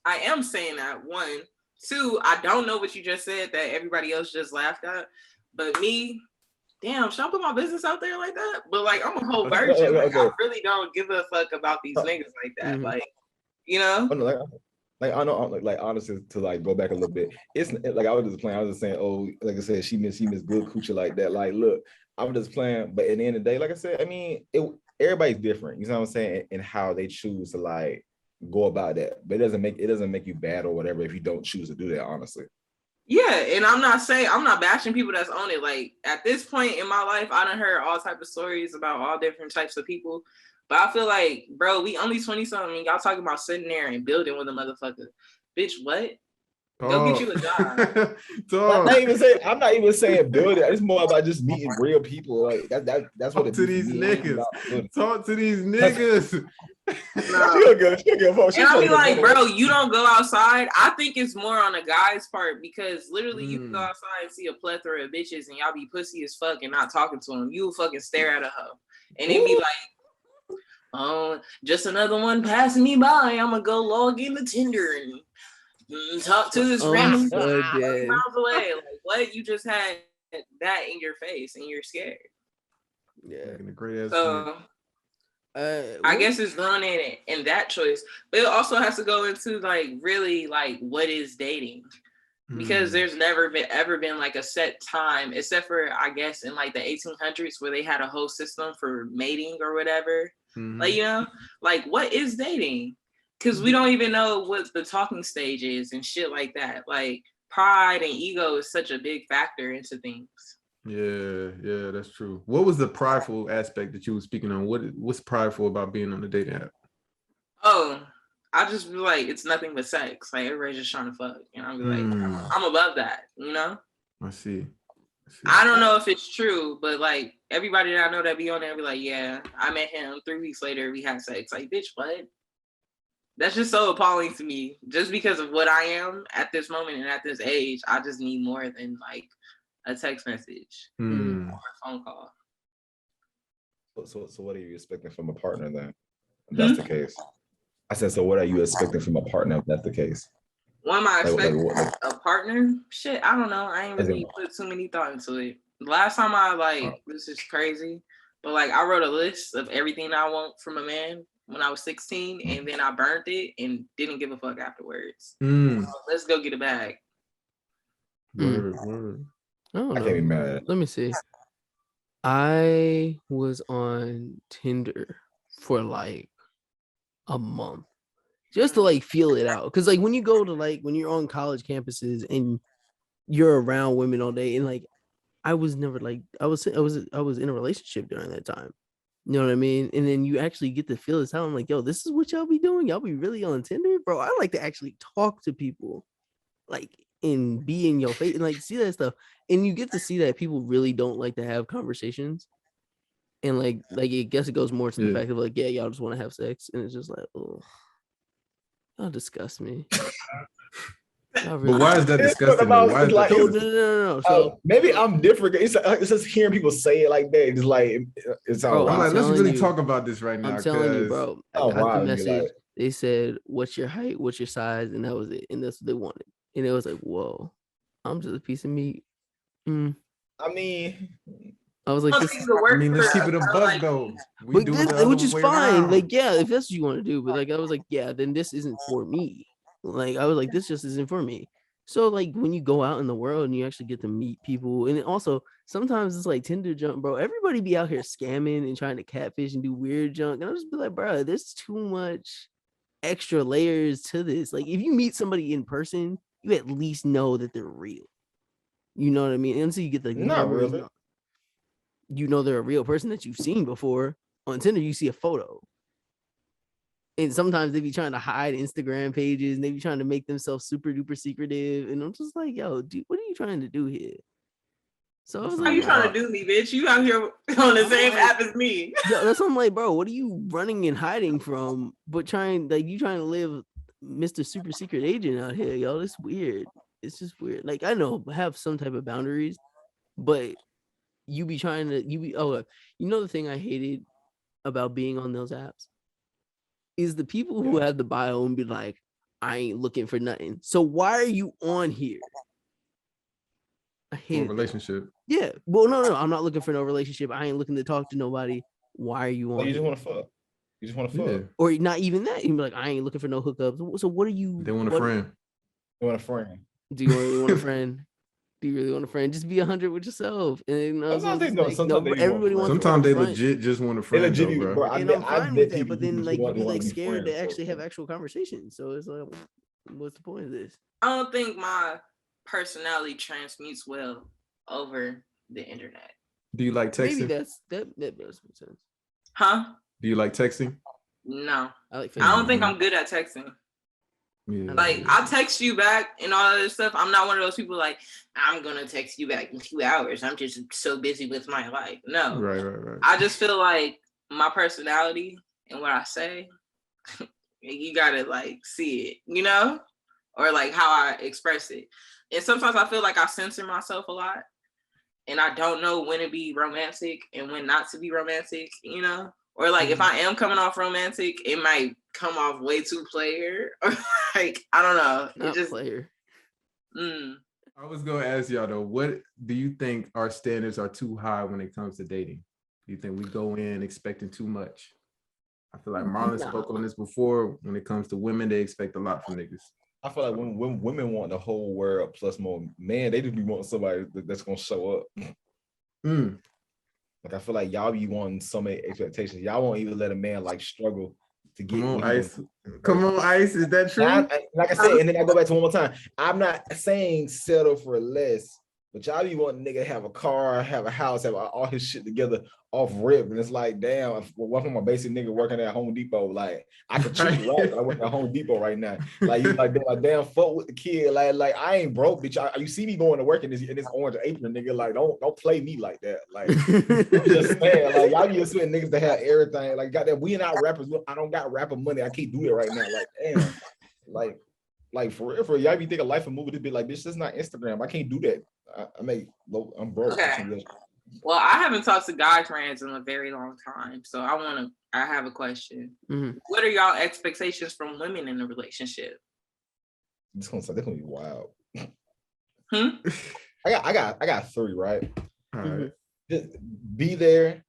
I am saying that. 1, 2. I don't know what you just said that everybody else just laughed at, but me. Damn, should I put my business out there like that? But like, I'm a whole virgin. Like, I really don't give a fuck about these niggas like that. Like, you know? Like I know, like honestly, to like go back a little bit, it's like I was just playing. I was just saying, oh, like I said, she miss good coochie like that. Like, look, I'm just playing. But at the end of the day, like I said, I mean, everybody's different. You know what I'm saying? And how they choose to like go about that. But it doesn't make you bad or whatever if you don't choose to do that. Honestly. Yeah, and I'm not bashing people that's on it. Like, at this point in my life, I done heard all types of stories about all different types of people. But I feel like, bro, we only 20-something. Y'all talking about sitting there and building with a motherfucker. Bitch, what? Go get you a job. I'm not even saying build it. It's more about just meeting real people. Like that's what it to these niggas. Talk to these niggas. And I'll be like, bro, you don't go outside. I think it's more on a guy's part because literally you can go outside and see a plethora of bitches and y'all be pussy as fuck and not talking to them. You fucking stare at a hoe and it be like, oh, just another one passing me by. I'm gonna go log into Tinder and talk to this random guy 30 miles away. Like, what? You just had that in your face and you're scared. Yeah, a great ass. So I guess it's running in that choice, but it also has to go into like really like what is dating, because there's never been like a set time, except for I guess in like the 1800s where they had a whole system for mating or whatever. Like, you know, like what is dating? Because we don't even know what the talking stage is and shit like that. Like pride and ego is such a big factor into things. Yeah, that's true. What was the prideful aspect that you were speaking on? What's prideful about being on the dating app? Oh, I just be like, it's nothing but sex. Like everybody's just trying to fuck. And I'll be like, I'm above that, you know? I see. I don't know if it's true, but like everybody that I know that be on there be like, yeah, I met him 3 weeks later, we had sex. Like, bitch, what? That's just so appalling to me. Just because of what I am at this moment and at this age, I just need more than like a text message or a phone call. So what are you expecting from a partner then? If that's the case. I said, so what are you expecting from a partner if that's the case? What am I expecting? A partner? Shit, I don't know. I ain't really put too many thought into it. Last time this is crazy, but like I wrote a list of everything I want from a man when I was 16, and then I burned it and didn't give a fuck afterwards. So let's go get a bag. I can't be mad. Let me see. I was on Tinder for like a month just to like feel it out, because like when you go to like when you're on college campuses and you're around women all day, and like I was never like I was in a relationship during that time, you know what I mean? And then you actually get to feel this out. I'm like, yo, this is what y'all be doing? Y'all be really on Tinder? Bro, I like to actually talk to people, like, and be in your face and like see that stuff. And you get to see that people really don't like to have conversations. And like I guess it goes more to the fact of like, yeah, y'all just want to have sex. And it's just like, oh, y'all disgust me. Really, but why is that disgusting? Why is like, no. So maybe I'm different. It's just hearing people say it like that. It's like it's all. Bro, I'm like, let's really talk about this right now. I'm telling you, bro. I got the message. Like, they said, "What's your height? What's your size?" And that was it. And that's what they wanted. And it was like, whoa, I'm just a piece of meat. I mean, I was like, let's keep it a buck though. Which is fine. Around. Like, yeah, if that's what you want to do. But like, I was like, yeah, then this isn't for me. Like, I was like, this just isn't for me. So like, when you go out in the world and you actually get to meet people, and also sometimes it's like Tinder junk, bro. Everybody be out here scamming and trying to catfish and do weird junk, and I'll just be like, bro, there's too much extra layers to this. Like, if you meet somebody in person, you at least know that they're real. You know what I mean? And so you get the not really. You know they're a real person that you've seen before. On Tinder, you see a photo. And sometimes they be trying to hide Instagram pages and they be trying to make themselves super duper secretive. And I'm just like, yo, dude, what are you trying to do here? So I was like, how you trying to do me, bitch? You out here on the same app as me. Yo, that's what I'm like, bro. What are you running and hiding from? But trying to live Mr. Super Secret Agent out here, yo. It's weird. It's just weird. Like, I know, have some type of boundaries, but you be the thing I hated about being on those apps is the people who have the bio and be like, I ain't looking for nothing. So why are you on here? I hate a relationship. Yeah. Well, no, I'm not looking for no relationship. I ain't looking to talk to nobody. Why are you on? You just want to fuck. You just want to fuck. Yeah. Or not even that. You be like, I ain't looking for no hookups. So what are you? They want a friend. They want a friend. Do you really want a friend? Do you really want a friend? Just be 100 with yourself. And sometimes they legit just want a friend. They legit, bro. And I'm fine with that, but then like you be like scared to actually have actual conversations. So it's like, what's the point of this? I don't think my personality transmutes well over the internet. Do you like texting? Maybe that does make sense. Huh? Do you like texting? No. I don't think I'm good at texting. Yeah. Like, I'll text you back and all this stuff. I'm not one of those people like, I'm going to text you back in 2 hours. I'm just so busy with my life. No. Right. I just feel like my personality and what I say, you got to, like, see it, you know? Or, like, how I express it. And sometimes I feel like I censor myself a lot. And I don't know when to be romantic and when not to be romantic, you know? Or like if I am coming off romantic, it might come off way too player. Or like, I don't know. Not just player. I was gonna ask y'all though, what do you think our standards are too high when it comes to dating? Do you think we go in expecting too much? I feel like Marlon spoke on this before. When it comes to women, they expect a lot from niggas. I feel like when women want the whole world plus more, man, they just be wanting somebody that's gonna show up. Like I feel like y'all be wanting so many expectations. Y'all won't even let a man like struggle to get. Come on, Ice. Come on, Ice. Is that true? Like I said, and then I go back to one more time. I'm not saying settle for less, But y'all be wanting nigga to have a car, have a house, have all his shit together off rip. And it's like, damn, one from my basic nigga working at Home Depot, like I could treat you right, but I work at Home Depot right now. Like you like damn fuck with the kid. Like I ain't broke, bitch. You see me going to work in this orange apron, nigga. Like don't play me like that. Like I'm just saying, like y'all be expecting niggas to have everything. Like got that we not rappers. I don't got rapper money. I can't do it right now. Like damn. Like for real, y'all be thinking life and movie to be like, bitch, this is not Instagram. I can't do that. I'm broke. Okay. Well, I haven't talked to guy friends in a very long time, so I have a question. Mm-hmm. What are y'all expectations from women in a relationship? This gonna be wild. I got 3, right? All right. Just be there.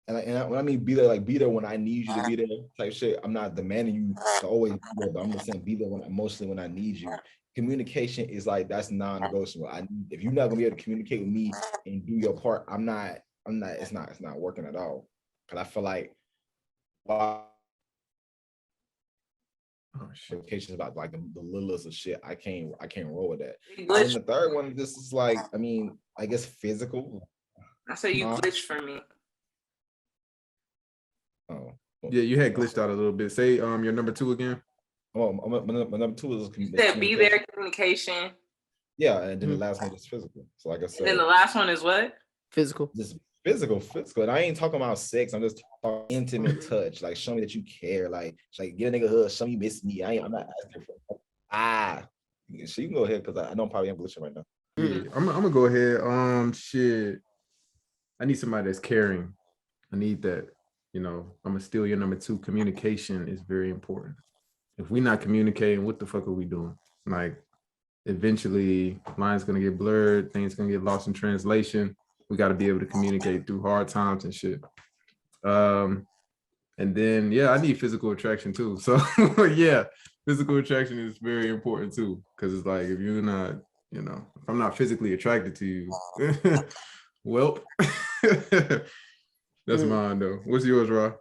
And when I mean be there, like be there when I need you to be there, type shit. I'm not demanding you to always be there, but I'm just saying be there mostly when I need you. Communication is like that's non-negotiable. If you're not gonna be able to communicate with me and do your part, it's not working at all. Cause I feel like communication is about like the littlest of shit. I can't roll with that. And the third one, this is like, I guess physical. I say you glitched for me. Oh, yeah, you had glitched out a little bit. Say your number 2 again. Oh, my number 2 is be there, communication. Yeah, and then the last one is physical. So like I said, and then the last one is what? Physical. Just physical. And I ain't talking about sex. I'm just talking intimate touch. Like show me that you care. Like get a nigga hug. Show me you miss me. I'm not asking for. So you can go ahead because I know I'm probably am glitching right now. Yeah, I'm gonna go ahead. Shit. I need somebody that's caring. I need that. I'm gonna steal your number 2. Communication is very important. If we're not communicating, what the fuck are we doing? Like, eventually, lines gonna get blurred, things gonna get lost in translation. We got to be able to communicate through hard times and shit. And then, yeah, I need physical attraction too. So, yeah, physical attraction is very important too. Because it's like, if you're not, if I'm not physically attracted to you, well, that's mine though. What's yours, Rob?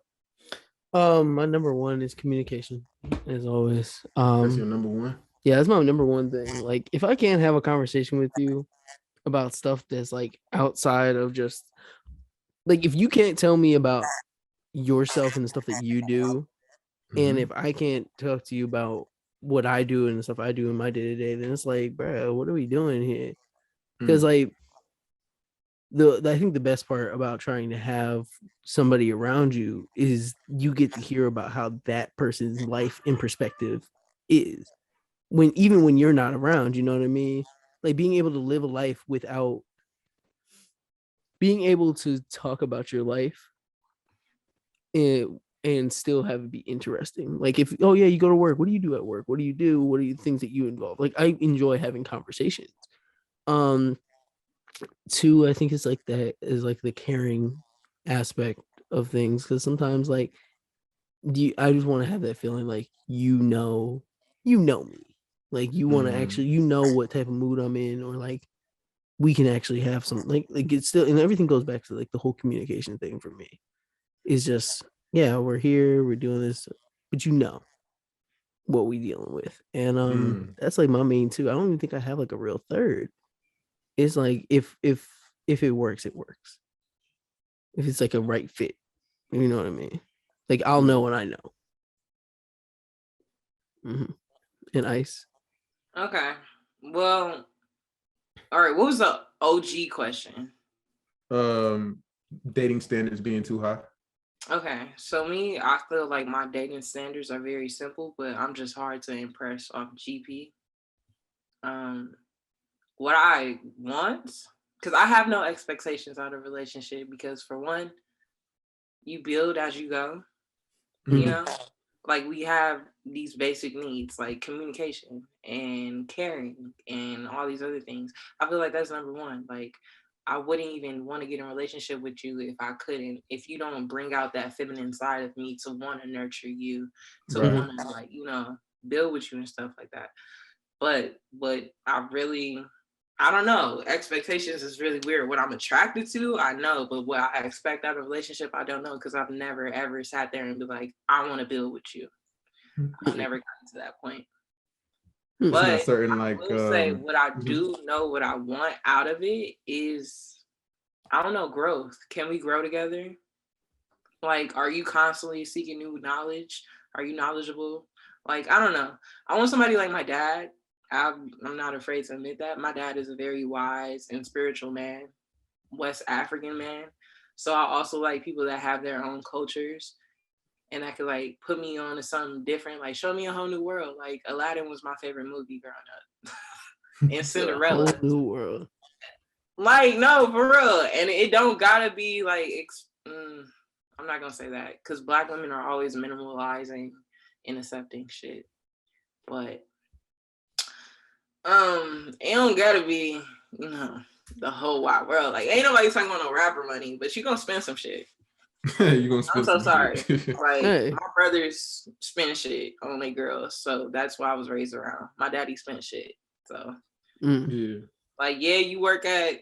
My number 1 is communication, as always. That's your number 1? Yeah, that's my number 1 thing. Like, if I can't have a conversation with you about stuff that's like outside of just like, if you can't tell me about yourself and the stuff that you do, and if I can't talk to you about what I do and the stuff I do in my day-to-day, then it's like, bro, what are we doing here? Because like I think the best part about trying to have somebody around you is you get to hear about how that person's life in perspective is even when you're not around, you know what I mean? Like being able to live a life without being able to talk about your life and still have it be interesting. Like if, oh yeah, you go to work, what do you do at work? What do you do? What are the things that you involve? Like I enjoy having conversations. 2, I think it's like that is like the caring aspect of things, because sometimes like I just want to have that feeling like you know me, like you want to actually what type of mood I'm in, or like we can actually have some like it's still, and everything goes back to like the whole communication thing for me is just, yeah, we're here, we're doing this, but what we dealing with, and that's like my main 2. I don't even think I have like a real third. It's like if it works, it works. If it's like a right fit, you know what I mean? Like I'll know when I know. And Ice. Okay. Well, all right. What was the OG question? Dating standards being too high. Okay. So me, I feel like my dating standards are very simple, but I'm just hard to impress off GP. What I want, because I have no expectations out of a relationship, because for one, you build as you go, you know, like we have these basic needs like communication and caring and all these other things. I feel like that's number 1. Like I wouldn't even want to get in a relationship with you if I couldn't, if you don't bring out that feminine side of me to want to nurture you, to want to like, build with you and stuff like that. But I don't know. Expectations is really weird. What I'm attracted to, I know, but what I expect out of a relationship, I don't know, because I've never ever sat there and be like, I want to build with you. I've never gotten to that point. It's But not certain I like will say what I do know, what I want out of it is, I don't know, growth. Can we grow together? Like, are you constantly seeking new knowledge? Are you knowledgeable? Like, I don't know. I want somebody like my dad. I'm not afraid to admit that. My dad is a very wise and spiritual man, West African man. So I also like people that have their own cultures and that could like put me on to something different, like show me a whole new world. Like Aladdin was my favorite movie growing up. And Cinderella. Whole new world. Like, no, for real. And it don't gotta be like I'm not gonna say that because Black women are always minimalizing and accepting shit. But it don't gotta be, the whole wide world. Like, ain't nobody talking about no rapper money, but you gonna spend some shit. You gonna spend I'm so some sorry. shit. Like, Hey. my brothers spend shit on their girls, so that's why I was raised around. My daddy spent shit, so Yeah. like, yeah, you work at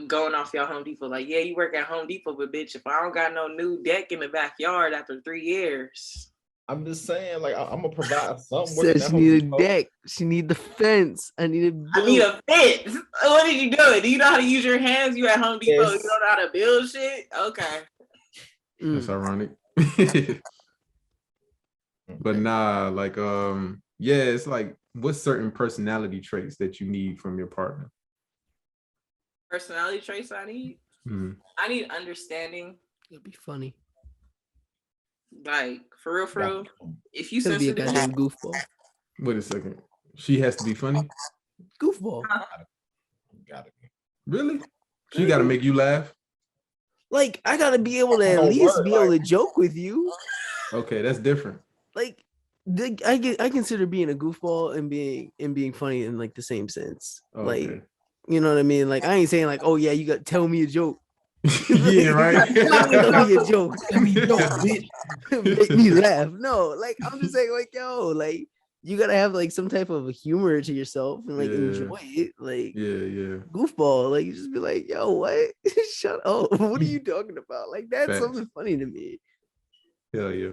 going off y'all Home Depot. Like, yeah, you work at Home Depot, but bitch, if I don't got no new deck in the backyard after 3 years. I'm just saying, like, I'm gonna provide something. Said she need a deck. She need the fence. I need I need a fence. What did you do? Do you know how to use your hands? You at Home Depot, Yes. you don't know how to build shit? Okay. That's ironic. But nah, like yeah, it's like what's certain personality traits that you need from your partner? Personality traits I need? I need understanding. It'll be funny. Like, for real. If you It'll be a sensitive, goddamn goofball. Wait a second. She has to be funny? Goofball. Got it. Really? She gotta make you laugh? Like, I gotta be able to at least be able to joke with you. Okay, that's different. Like, I consider being a goofball and being funny in like the same sense. Okay. Like, you know what I mean? Like, I ain't saying like, oh yeah, you got tell me a joke. Yeah, right. Tell me a joke. Make me laugh. No, like I'm just saying, like, yo, like you gotta have like some type of humor to yourself and like enjoy it. Like, yeah. Goofball, like you just be like, yo, what? Shut up. What are you talking about? Like, that's something funny to me. Hell yeah.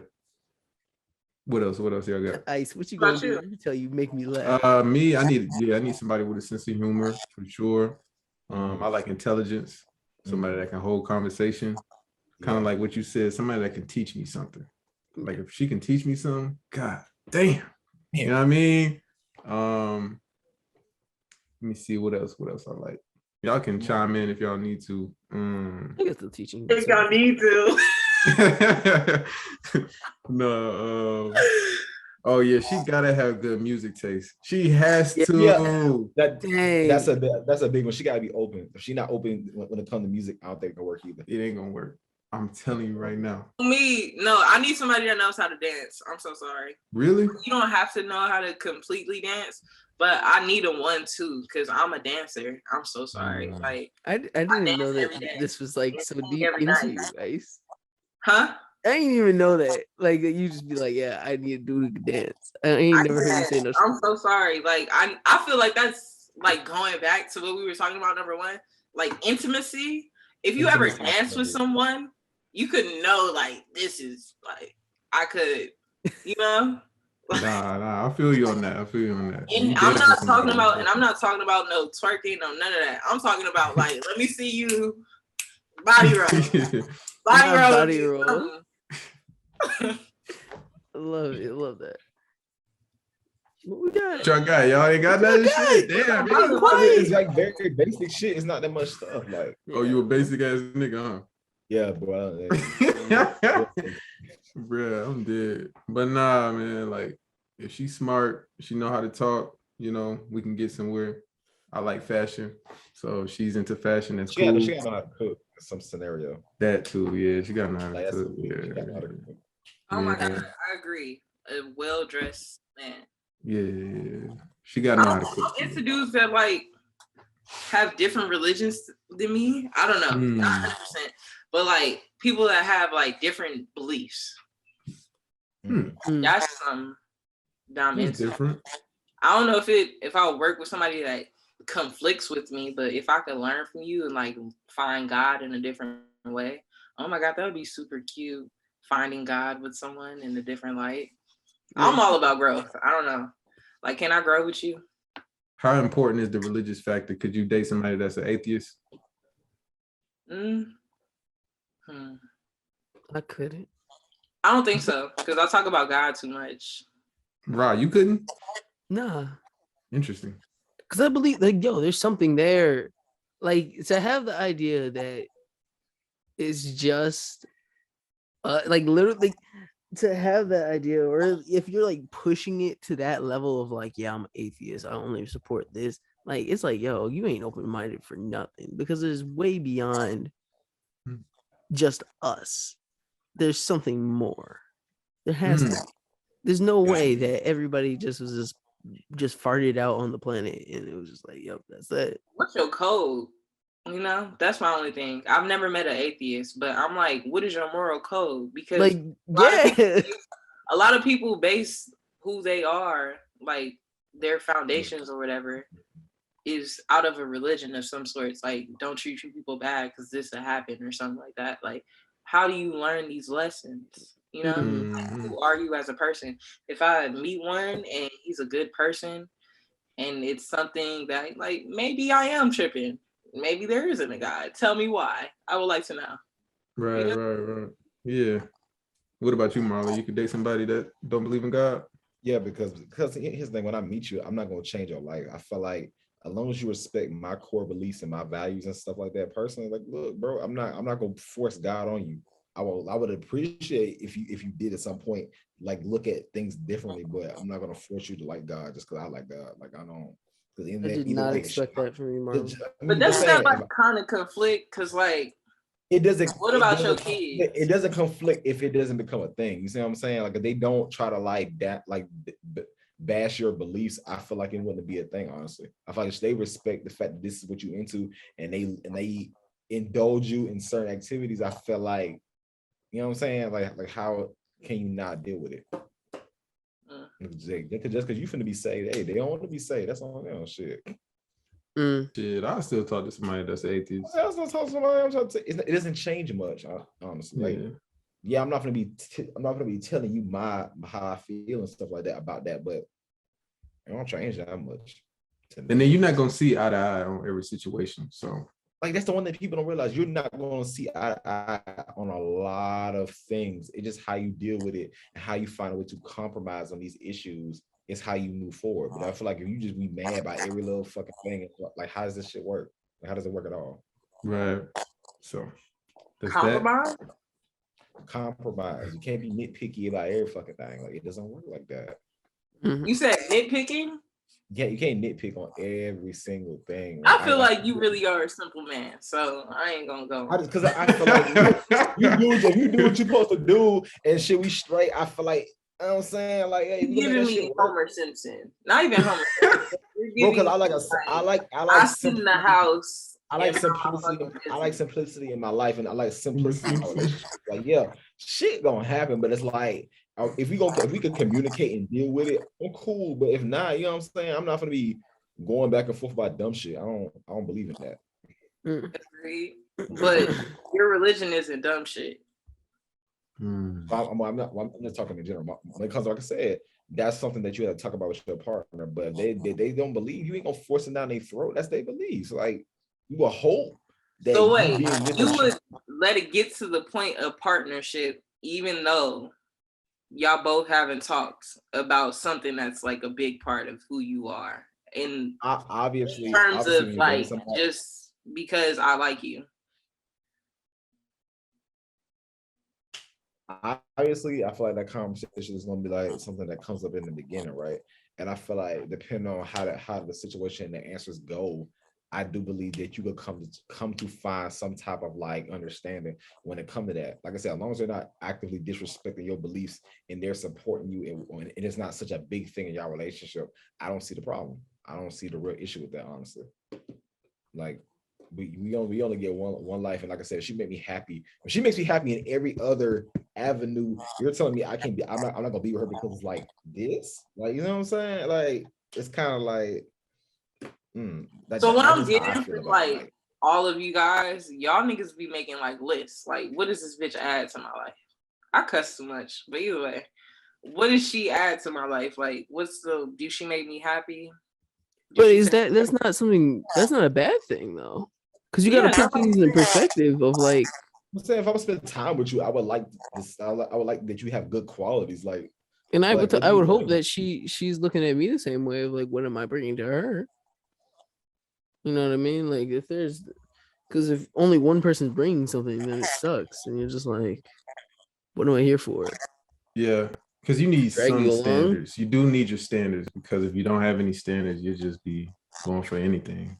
What else y'all got? Ice, what you gonna do? Let me tell you, make me laugh. I need somebody with a sense of humor for sure. I like intelligence, somebody that can hold conversation, kind of like what you said, somebody that can teach me something. Like if she can teach me something, god damn. You know what I mean? Let me see what else I like. Y'all can chime in if y'all need to. I guess the teaching. If y'all need to. No. Oh yeah, she gotta have good music taste. She has to. Yeah. That's a big one. She gotta be open. If she's not open when it comes to music, I don't think it can work either. It ain't gonna work. I'm telling you right now. I need somebody that knows how to dance. I'm so sorry. Really? You don't have to know how to completely dance, but I need a 1-2 because I'm a dancer. I'm so sorry. Like, I didn't know that this was like so deep into you guys. Huh? I didn't even know that. Like, you just be like, yeah, I need a dude who can dance. I ain't never heard you say no shit. I'm so sorry. Like, I feel like that's like going back to what we were talking about, number one, like intimacy. If you ever dance with someone, you could know, like, this is like, I could, you know? Nah, I feel you on that. And I'm not talking about no twerking, no none of that. I'm talking about like, let me see you body roll. Body roll. I love it. I love that. What we got? Y'all ain't got that shit. Damn, it's like very basic shit. It's not that much stuff. Like, oh, you a basic ass nigga, huh? Yeah, bro. Bruh, I'm dead. But nah, man, like if she's smart, she know how to talk, you know, we can get somewhere. I like fashion. So if she's into fashion, that's cool. She gotta know how to cook some scenario. That too, yeah. She gotta know how to cook. Yeah. Oh my god, I agree. A well-dressed man. Yeah. She gotta know how to cook. I'm into dudes that like have different religions than me. I don't know, not 100%, but like people that have like different beliefs. That's some dumb different. I don't know if I would work with somebody that conflicts with me, but if I could learn from you and like find God in a different way, oh my god, that would be super cute. Finding God with someone in a different light. I'm all about growth. I don't know. Like, can I grow with you? How important is the religious factor? Could you date somebody that's an atheist? I couldn't. I don't think so, because I talk about God too much. Right, you couldn't? Nah. Interesting. Because I believe, like, there's something there. Like, to have the idea that it's just, like, literally, to have that idea, or if you're, like, pushing it to that level of, like, yeah, I'm an atheist, I only support this. Like, it's like, yo, you ain't open-minded for nothing, because it's way beyond just us. There's something more. There has to be. There's no way that everybody just was just farted out on the planet and it was just like, yep, that's it. What's your code? You know, that's my only thing. I've never met an atheist, but I'm like, what is your moral code? Because like, a lot of people base who they are, like their foundations or whatever, is out of a religion of some sort. It's like, don't treat people bad because this will happen or something like that. Like, how do you learn these lessons? You know, who are you as a person? If I meet one and he's a good person and it's something that, like, maybe I am tripping. Maybe there isn't a God. Tell me why. I would like to know. Right, you know? Right. Yeah. What about you, Marlon? You could date somebody that don't believe in God? Yeah, because here's the thing. When I meet you, I'm not going to change your life. I feel like as long as you respect my core beliefs and my values and stuff like that, personally, like, look, bro, I'm not going to force God on you. I would appreciate if you did at some point, like, look at things differently, but I'm not going to force you to like God just because I like God. Like, I don't. I did not expect that from you, Marlon. But that's not like kind of conflict, because, like, it doesn't. What about your kids? It doesn't conflict if it doesn't become a thing. You see what I'm saying? Like, if they don't try to like that, like bash your beliefs, I feel like it wouldn't be a thing. Honestly, I feel like if they respect the fact that this is what you into, and they indulge you in certain activities, I feel like, you know what I'm saying? Like how can you not deal with it? Just because you finna be saved, hey, they don't want to be saved. That's on them. Shit. Shit, I still talk to somebody that's atheist. I still talk to somebody. It doesn't change much, honestly. Like, yeah, I'm not gonna be telling you how I feel and stuff like that about that, but it don't change that much. And then you're not gonna see eye to eye on every situation. So, like, that's the one that people don't realize. You're not gonna see eye to eye on a lot of things. It's just how you deal with it and how you find a way to compromise on these issues. Is how you move forward. But I feel like if you just be mad by every little fucking thing, like, how does this shit work? Like, how does it work at all? Right. So compromise. Compromise. You can't be nitpicky about every fucking thing. Like, it doesn't work like that. You said nitpicking? Yeah, you can't nitpick on every single thing. I feel like you really are a simple man, so I ain't gonna go. Because I feel like you do what you're supposed to do, and shit, we straight. I feel like, you know what I'm saying? Like, hey, you're giving me Homer Simpson. Not even Homer Simpson. Bro, because I like sit in the house. I like simplicity. I like simplicity in my life, and I like simplicity in my relationship. Like, yeah, shit gonna happen, but it's like, if we could communicate and deal with it, I'm cool. But if not, you know what I'm saying? I'm not gonna be going back and forth about dumb shit. I don't believe in that. Agreed. But your religion isn't dumb shit. I'm not talking in general, because, like I said, that's something that you have to talk about with your partner. But if they don't believe, you ain't gonna force it down their throat. That's their beliefs. Like, you will hope that. So wait, you would let it get to the point of partnership, even though y'all both haven't talked about something that's like a big part of who you are, in obviously, in terms of like, just because I like you. Obviously, I feel like that conversation is going to be like something that comes up in the beginning, right? And I feel like, depending on how the situation and the answers go, I do believe that you could come to find some type of like understanding when it comes to that. Like I said, as long as they're not actively disrespecting your beliefs and they're supporting you, and it's not such a big thing in your relationship, I don't see the problem. I don't see the real issue with that, honestly. Like, we only get one life, and like I said, she made me happy. If she makes me happy in every other avenue, you're telling me I can't be. I'm not gonna be with her because it's like this. Like, you know what I'm saying? Like, it's kind of like. So what I'm getting from like all of you guys, y'all niggas be making like lists. Like, what does this bitch add to my life? I cuss too much, but either way, what does she add to my life? Like, do she make me happy? But that's not a bad thing though. Because you got to put things in perspective of like. I'm saying if I would spend time with you, I would like this. I would like that you have good qualities. Like, and I would hope that she's looking at me the same way of like, what am I bringing to her? You know what I mean? Like because if only one person's bringing something, then it sucks, and you're just like, what am I here for? Yeah, because you need some standards. You do need your standards because if you don't have any standards, you'll just be going for anything.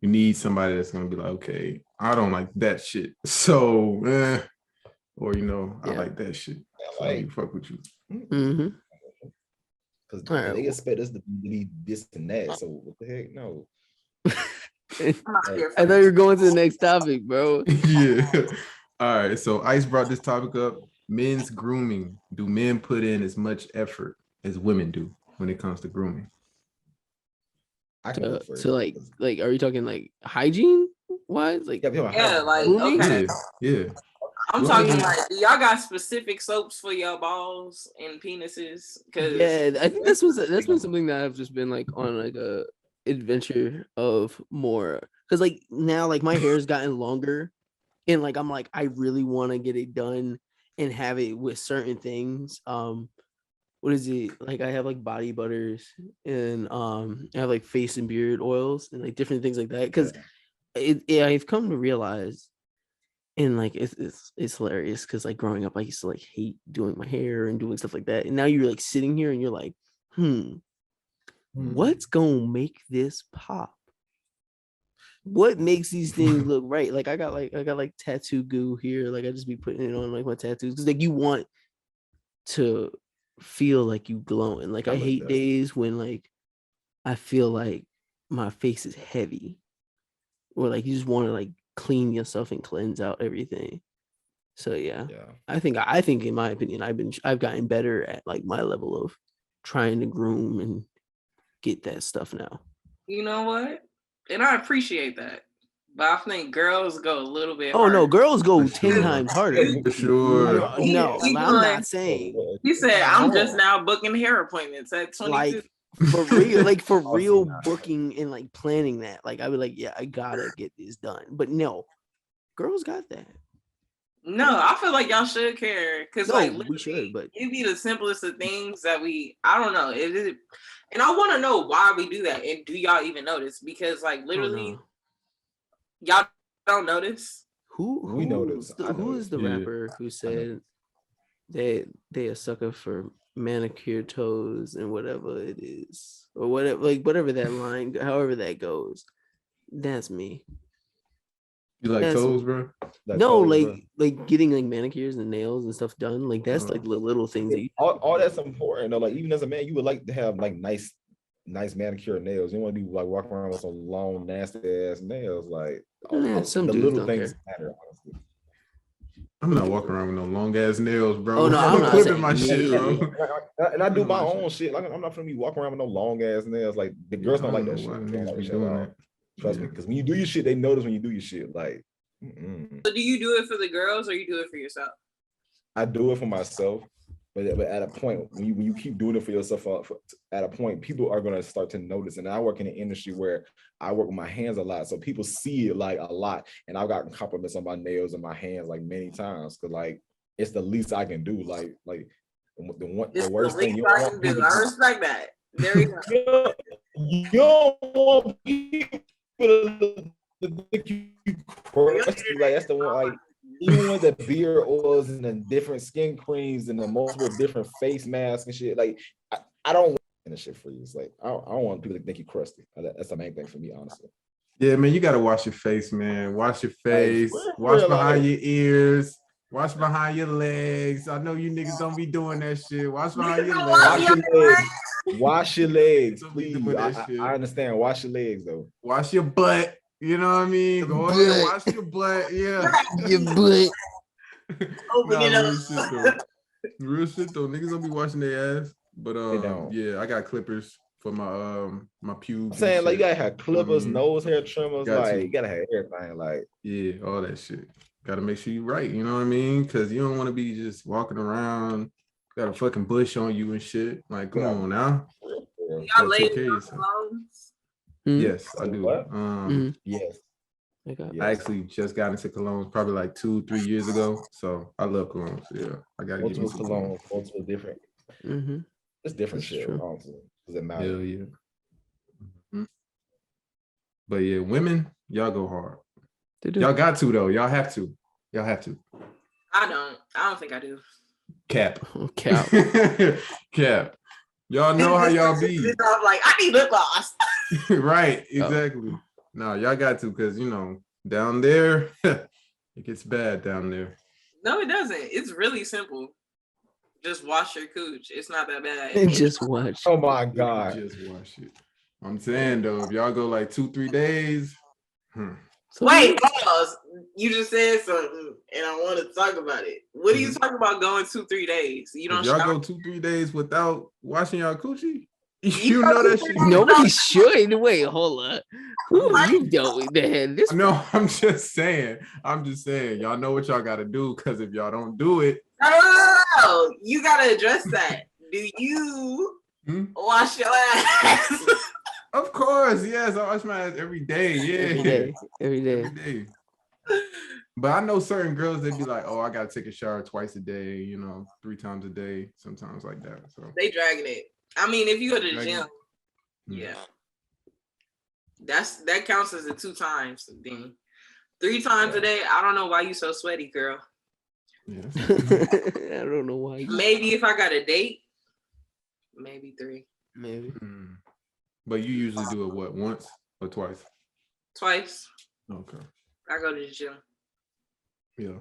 You need somebody that's gonna be like, okay, I don't like that shit, so or I like that shit. So I fuck with you. Mm-hmm. Because they expect us to be this and that. So what the heck? No. I thought you were going to the next topic, bro. Yeah. All right. So Ice brought this topic up. Men's grooming. Do men put in as much effort as women do when it comes to grooming? So like, are you talking like hygiene wise? Like, yeah, like okay, yeah. I'm talking like, do y'all got specific soaps for your balls and penises? Yeah, I think that's been something that I've just been like on like a adventure of more, because like now like my hair's gotten longer, and like I'm like I really want to get it done and have it with certain things. What is it like? I have like body butters and I have like face and beard oils and like different things like that. Because I've come to realize, and like it's hilarious because like growing up, I used to like hate doing my hair and doing stuff like that. And now you're like sitting here and you're like, what's gonna make this pop? What makes these things look right? Like I got like tattoo goo here. Like I just be putting it on like my tattoos because like you want to feel like you glowing. Like I hate days when like I feel like my face is heavy, or like you just want to like clean yourself and cleanse out everything. So yeah. I think in my opinion I've gotten better at like my level of trying to groom and get that stuff now. You know what? And I appreciate that. But I think girls go a little bit harder. No, girls go 10 times harder. For sure. No, I'm not saying. He said, I'm just now booking hair appointments at 22. Like, for real, like for real booking and like planning that. Like, I would like, yeah, I gotta get this done. But no, girls got that. No, I feel like y'all should care. Because like we should, but it'd be the simplest of things that I don't know. And I want to know why we do that. And do y'all even notice? Because like literally y'all don't notice. Who is the rapper who said they a sucker for manicured toes and whatever it is, or whatever that line, however that goes? That's me. You like toes, bro? No, like getting like manicures and nails and stuff done. Like that's like the little things that all that's important though. Like even as a man, you would like to have like nice manicured nails. You don't want to be like walking around with some long, nasty ass nails. Like some the little things matter. Honestly. I'm not walking around with no long ass nails, bro. Oh no, I'm not clipping my shit, bro. And I do my own shit. Like I'm not gonna be walking around with no long ass nails. Like the girls don't like that shit. Trust me, because when you do your shit, they notice when you do your shit. Like, So do you do it for the girls or you do it for yourself? I do it for myself, but at a point when you keep doing it for yourself, at a point people are gonna start to notice. And I work in an industry where I work with my hands a lot, so people see it like a lot. And I've gotten compliments on my nails and my hands like many times because like it's the least I can do. Like the worst thing you can do. I respect that. There you go. You don't want people to think you crusty. Like that's the one. Like even with the beard oils and the different skin creams and the multiple different face masks and shit. Like I don't want that shit for you. It's like I don't want people to think you crusty. That's the main thing for me, honestly. Yeah, man, you gotta wash your face, man. Wash your face. Wash behind your ears. Wash behind your legs. I know you niggas don't be doing that shit. Wash behind your legs. Wash your legs, please. I understand. Wash your legs, though. Wash your butt. You know what I mean? Go ahead, wash your butt. Yeah. Your butt. Open it up. Real shit, though. Niggas don't be washing their ass. But yeah, I got clippers for my pubes. I'm saying like you gotta have clippers, nose hair trimmers, you gotta have everything. Like yeah, all that shit. Gotta make sure you're right. You know what I mean? Because you don't want to be just walking around got a fucking bush on you and shit. Like, come on now. Y'all lay colognes? Yes, I do. What? Yes. Okay. I actually just got into colognes probably like 2-3 years ago. So I love colognes. Yeah, I gotta get into cologne. Multiple different. It's different That's shit. true. Honestly, does it matter? Hell yeah. But yeah, women, y'all go hard. Y'all got to though. Y'all have to. I don't think I do. Cap. Cap. Cap. Y'all know how y'all be. I'm like, I need lip gloss. Right, exactly. No, y'all got to, because down there, it gets bad down there. No, it doesn't. It's really simple. Just wash your cooch. It's not that bad. Just wash. Oh my God. Just wash it. I'm saying though, if y'all go like 2-3 days. Wait, pause. You just said something, and I want to talk about it. What are you talking about going 2-3 days? You don't. If y'all go 2-3 days without washing y'all coochie, you know that shit. Nobody should. Wait, hold up. Who are you doing then? No, I'm just saying. Y'all know what y'all got to do, because if y'all don't do it. Oh, you got to address that. Do you wash your ass? Of course, yes. I wash my ass every day. Yeah. Every day. But I know certain girls, they be like, oh, I gotta take a shower twice a day, 3 times a day, sometimes like that. So they dragging it. I mean, if you go to the gym, yeah. That counts as a 2 times thing. 3 times a day, I don't know why you so sweaty, girl. Yes. I don't know why. Maybe if I got a date, maybe 3. Maybe. But you usually do it what, once or twice? Twice. Okay. I go to the gym. Yeah.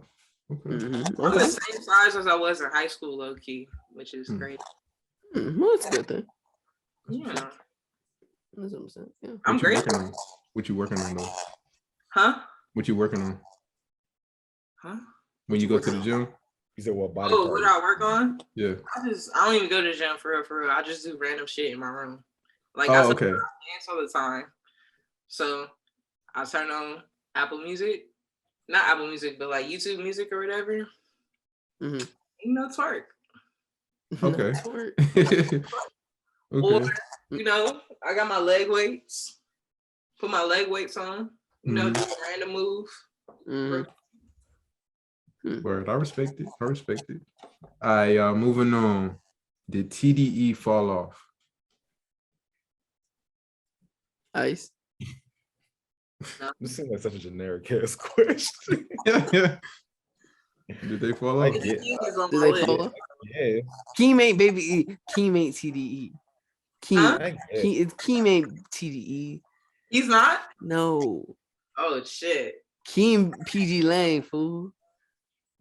Okay. I'm the same size as I was in high school, low key, which is great. Well, that's a good thing. Yeah. That's what I'm saying. Yeah. I'm great. What you working on though? Huh? What you working on? Huh? When you go to the gym? You said what body? Oh, what do I work on? Yeah. I don't even go to the gym for real. I just do random shit in my room. Like I dance all the time. So I turn on Apple Music. Not Apple Music, but like YouTube Music or whatever. Twerk. Okay. Okay. Or, I got my leg weights. Put my leg weights on. Do a random move. Word. I respect it. All right, moving on. Did TDE fall off? Ice. This seems like such a generic ass question. Did they fall off? Did they fall off? Yeah. Keem baby. Keem ain't TDE. It's Keem ain't TDE. He's not? No. Oh shit. Keem PG Lang, fool.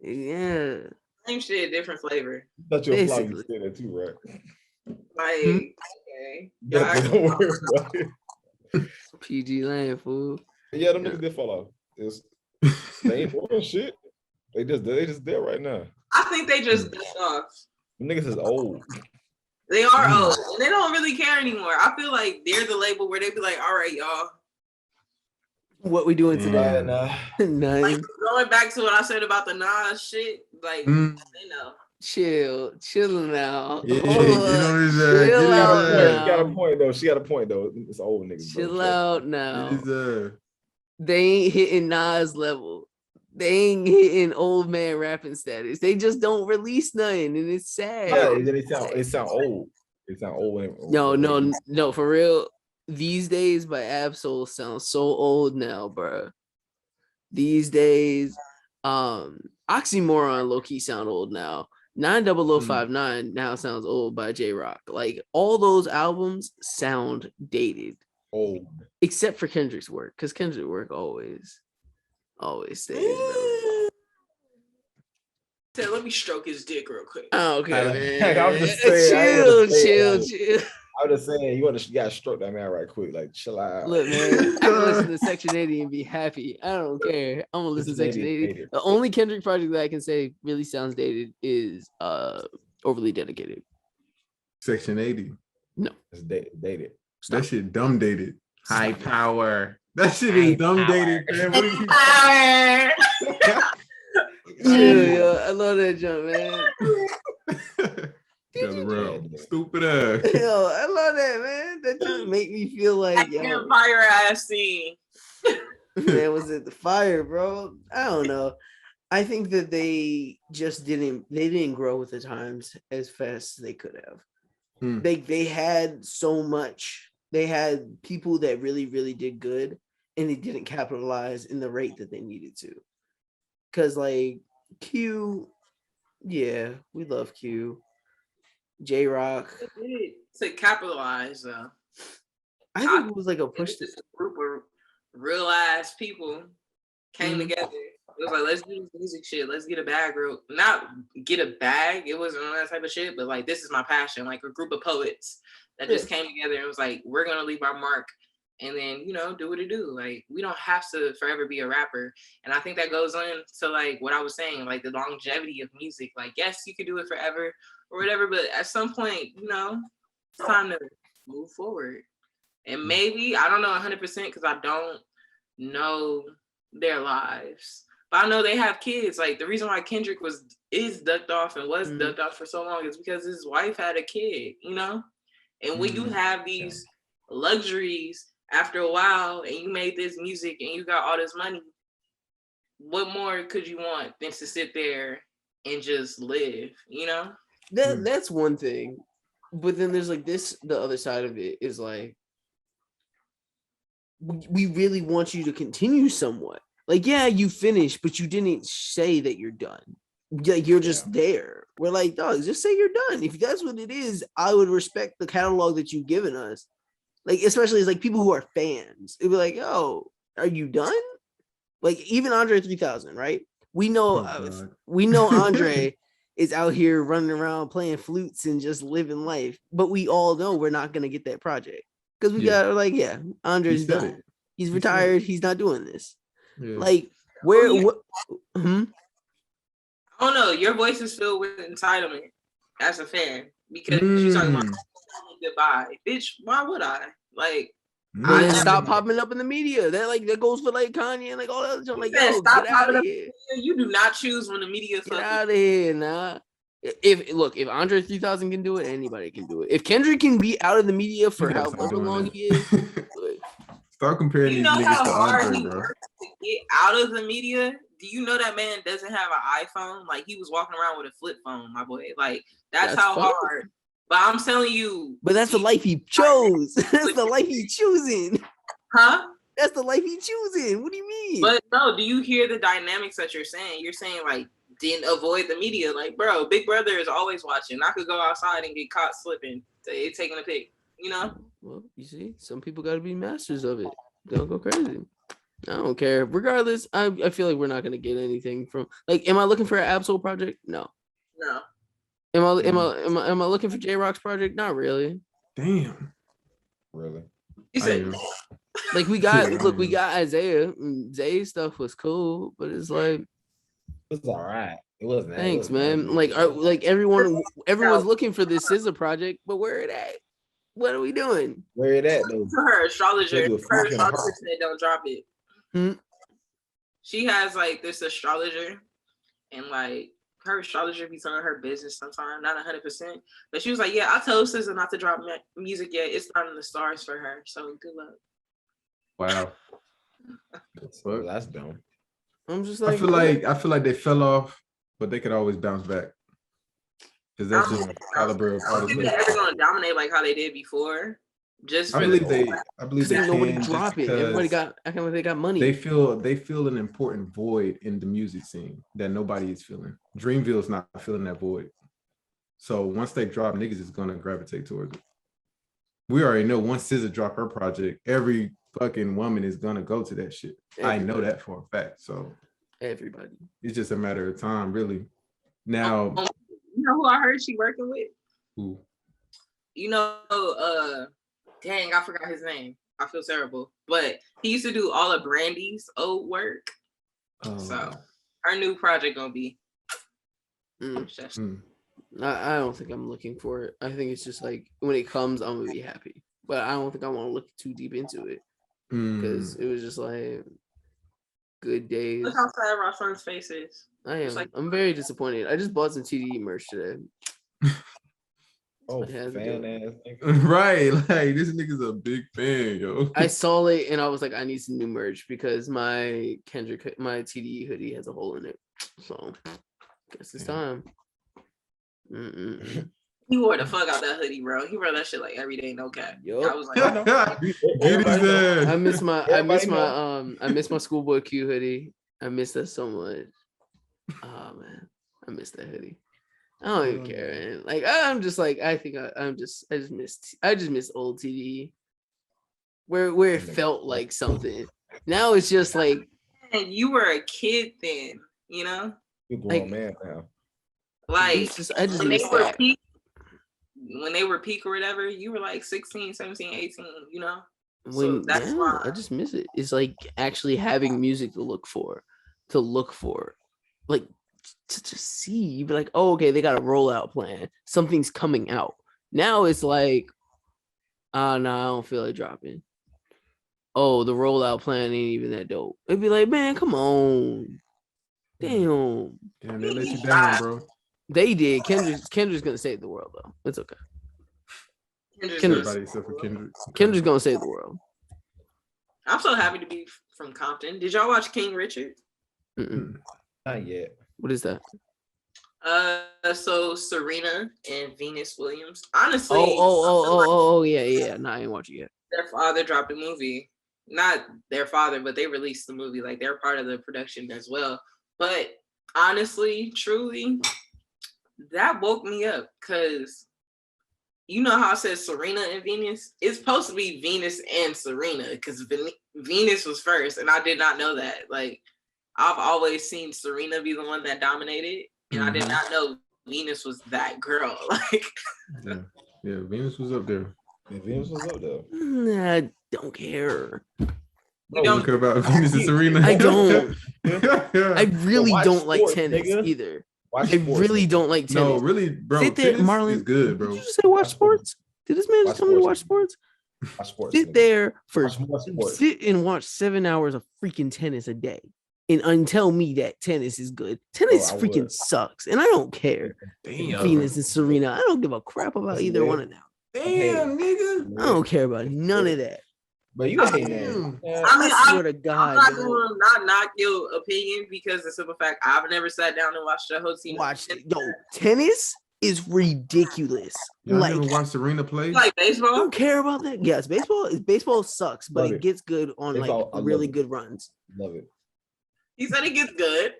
Yeah. Same shit, different flavor. Thought you were flying to say that too, right? Like, okay. Don't worry about it. PG Lang, fool. Yeah, them niggas did fall off. They ain't doing shit. They just there right now. I think they just dust off. Them niggas is old. They are old, and they don't really care anymore. I feel like they're the label where they be like, all right, y'all. What we doing today? Like, going back to what I said about the Nas shit, like, they know. Chill now. Yeah, chill out now. She got a point though. It's old niggas. Chill out now. They ain't hitting Nas level. They ain't hitting old man rapping status. They just don't release nothing, and it's sad. Yeah, it sound old. It sound old. No, for real. These days, by Absol sounds so old now, bro. These days, Oxymoron low key sound old now. 90059 now sounds old by J Rock. Like all those albums sound dated. Old. Except for Kendrick's work, because Kendrick's work always stays relevant. Let me stroke his dick real quick. Oh, okay, man. I was just saying, chill. I was just saying, you gotta stroke that man right quick, like chill out. Look, man, I can listen to Section 80 and be happy. I don't care. I'm gonna listen to Section 80. The only Kendrick project that I can say really sounds dated is Overly Dedicated. Section 80. No, it's dated. That shit dumb dated. High power. That shit is dumb dated, man. What are you Chill, yo. I love that jump, man. Yeah, real stupid ass. Yo, I love that, man. That just make me feel like, yo, fire ass scene. man, was it the fire, bro? I don't know. I think that they just didn't grow with the times as fast as they could have. They had so much. They had people that really, really did good, and they didn't capitalize in the rate that they needed to. Cause like Q, yeah, we love Q. J Rock. To capitalize though. I think it was like a push. This group of real ass people came together. It was like, let's do this music shit. Let's get a bag, not get a bag. It wasn't that type of shit, but like, this is my passion. Like a group of poets that just came together and was like, we're gonna leave our mark, and then do what it do. Like, we don't have to forever be a rapper. And I think that goes on to like what I was saying, like the longevity of music. Like, yes, you could do it forever or whatever, but at some point, it's time to move forward. And maybe, I don't know 100% because I don't know their lives. But I know they have kids. Like, the reason why Kendrick is ducked off and was ducked off for so long is because his wife had a kid, And when you have these luxuries after a while and you made this music and you got all this money, what more could you want than to sit there and just live, That's one thing. But then there's like this, the other side of it is like, we really want you to continue somewhat. Like, yeah, you finished, but you didn't say that you're done. Like, you're just there. We're like, dog, just say you're done. If that's what it is, I would respect the catalog that you've given us. Like, especially as like people who are fans. It'd be like, yo, are you done? Like, even Andre 3000, right? We know Andre is out here running around playing flutes and just living life. But we all know we're not gonna get that project. Because we got Andre's done. He's retired. He's not doing this. Yeah. Like, where? I don't know. Your voice is filled with entitlement as a fan because you're talking about goodbye, bitch. Why would I? Like, I stop popping up in the media. That goes for like Kanye and like all that. I'm like, yo, stop popping up. You do not choose when the media. Get out of here, nah. If Andre 3000 can do it, anybody can do it. If Kendrick can be out of the media for however long he is, start comparing these niggas to Andre, bro. To get out of the media, do you know that man doesn't have an iPhone? Like, he was walking around with a flip phone, my boy. Like, that's how fun. Hard. But I'm telling you. But that's the life he chose. That's the life he choosing. Huh? That's the life he choosing. What do you mean? But no, do you hear the dynamics that you're saying? You're saying like, didn't avoid the media. Like, bro, Big Brother is always watching. I could go outside and get caught slipping, taking a pic, Well, you see, some people got to be masters of it. Don't go crazy. I don't care. Regardless, I feel like we're not gonna get anything from. Like, am I looking for an Absol project? No. Am I looking for J Rock's project? Not really. Damn. Really? He said, like, we got Isaiah. Zay's stuff was cool, but it's like, it was all right. It wasn't. Thanks, man. Like everyone's looking for this SZA project, but where it at? What are we doing? Where it at though? Her astrologer said don't drop it. She has like this astrologer, and like her astrologer be telling her business sometimes, not 100%. But she was like, yeah, I told SZA not to drop music yet. It's not in the stars for her. So good luck. Wow. Well, that's dumb. I'm just like, I feel like they fell off, but they could always bounce back. Because that's just the caliber of artists. They're ever gonna dominate like how they did before. I believe they nobody drop it. Everybody they got money. They feel an important void in the music scene that nobody is feeling. Dreamville's not filling that void. So once they drop, niggas is gonna gravitate towards it. We already know once SZA drop her project, every fucking woman is gonna go to that shit. Everybody. I know that for a fact. So everybody. It's just a matter of time, really. Now, you know who I heard she working with? Who? Dang, I forgot his name. I feel terrible. But he used to do all of Brandy's old work. So her new project gonna be. I don't think I'm looking for it. I think it's just like when it comes, I'm gonna be happy. But I don't think I want to look too deep into it because it was just like good days. Look how sad Rosson's face is. I am. I'm very disappointed. I just bought some TDE merch today. Oh, I had to do fan it. ass nigga. Right, like this nigga's a big fan, yo. I saw it and I was like, I need some new merch because my TDE hoodie has a hole in it. So guess it's time. He wore the fuck out that hoodie, bro. He wore that shit like every day, no cap. Yup. I was like, Get his ass. I miss my Everybody I miss my schoolboy Q hoodie. I miss that so much. Oh man, I miss that hoodie. I don't even care, man. Like I'm just like I just miss old TDE where it felt like something. Now it's just like man, you were a kid then, you know? You grown like, man now. Like I just when miss they were that. when they were peak or whatever, you were like 16, 17, 18, you know? When that's why I just miss it. It's like actually having music to look for, like to just see. You'd be like, oh, okay, they got a rollout plan. Something's coming out. Now it's like, no, I don't feel like dropping. Oh, the rollout plan ain't even that dope. It'd be like, man, come on, damn. Damn, they let you down, bro. They did. Kendra's gonna save the world though. It's okay. Everybody except for Kendrick. Kendra's gonna save the world. I'm so happy to be from Compton. Did y'all watch King Richard? Not yet. What is that? So Serena and Venus Williams. Honestly, Oh, yeah. No, I ain't watch it yet. Their father dropped a movie. Not their father, but they released the movie. Like they're part of the production as well. But honestly, truly, that woke me up because you know how I said Serena and Venus? It's supposed to be Venus and Serena because Venus was first, and I did not know that. Like, I've always seen Serena be the one that dominated, and I did not know Venus was that girl. Like, yeah, Venus was up there. Yeah, Venus was up there. I don't care. You don't care about Venus and Serena? I don't. I really don't sports, like tennis nigga. either. Watch I sports, really nigga. don't like tennis. No, really, bro. Sit there, tennis Marlon. is good, bro. Did you just say watch sports? Did this man just tell me to watch sports? Watch sports. Sit nigga. there for Watch more sports. sit and watch 7 hours of freaking tennis a day, and tell me that tennis is good. Tennis I freaking would. sucks, and I don't care. Damn, Venus and Serena, I don't give a crap about either one of them. damn, nigga. I don't care about none of that. But you hate that. I mean, I swear to God, I'm not yo. going to not knock your opinion because the simple fact I've never sat down and watched the whole team. Watch it. Yo, tennis is ridiculous. Y'all Like, never watched Serena play? Like I baseball. don't care about that. Yes, baseball sucks, but Love it it. gets good on Baseball, I like love really it. good runs. Love it. He said it gets good.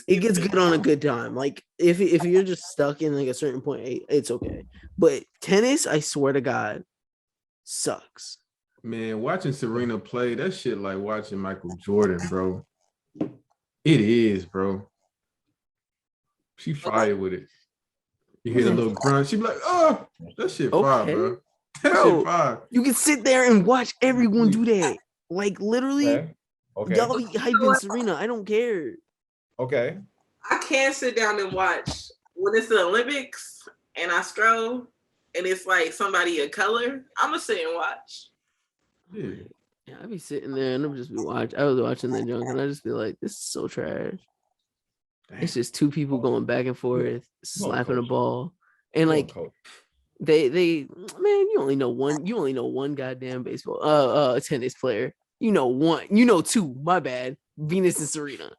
It gets good on a good time. Like if you're just stuck in like a certain point, it's okay. But tennis, I swear to God, sucks. Man, watching Serena play, that shit like watching Michael Jordan, bro. It is, bro. She fire with it. You hear the little grunt, she be like, oh, that shit fire, Okay. bro. That Bro. shit fire. You can sit there and watch everyone do that. Like literally, Okay. y'all be hyping Serena. I don't care. Okay. I can't sit down and watch when it's the Olympics and I stroll and it's like somebody of color. I'm gonna sit and watch. Yeah, I be sitting there and I'm just be watching. I was watching that junk and I just be like, this is so trash. It's just two people going back and forth, slapping a ball, and like they man, you only know one goddamn baseball tennis player. You know one, you know two. My bad, Venus and Serena.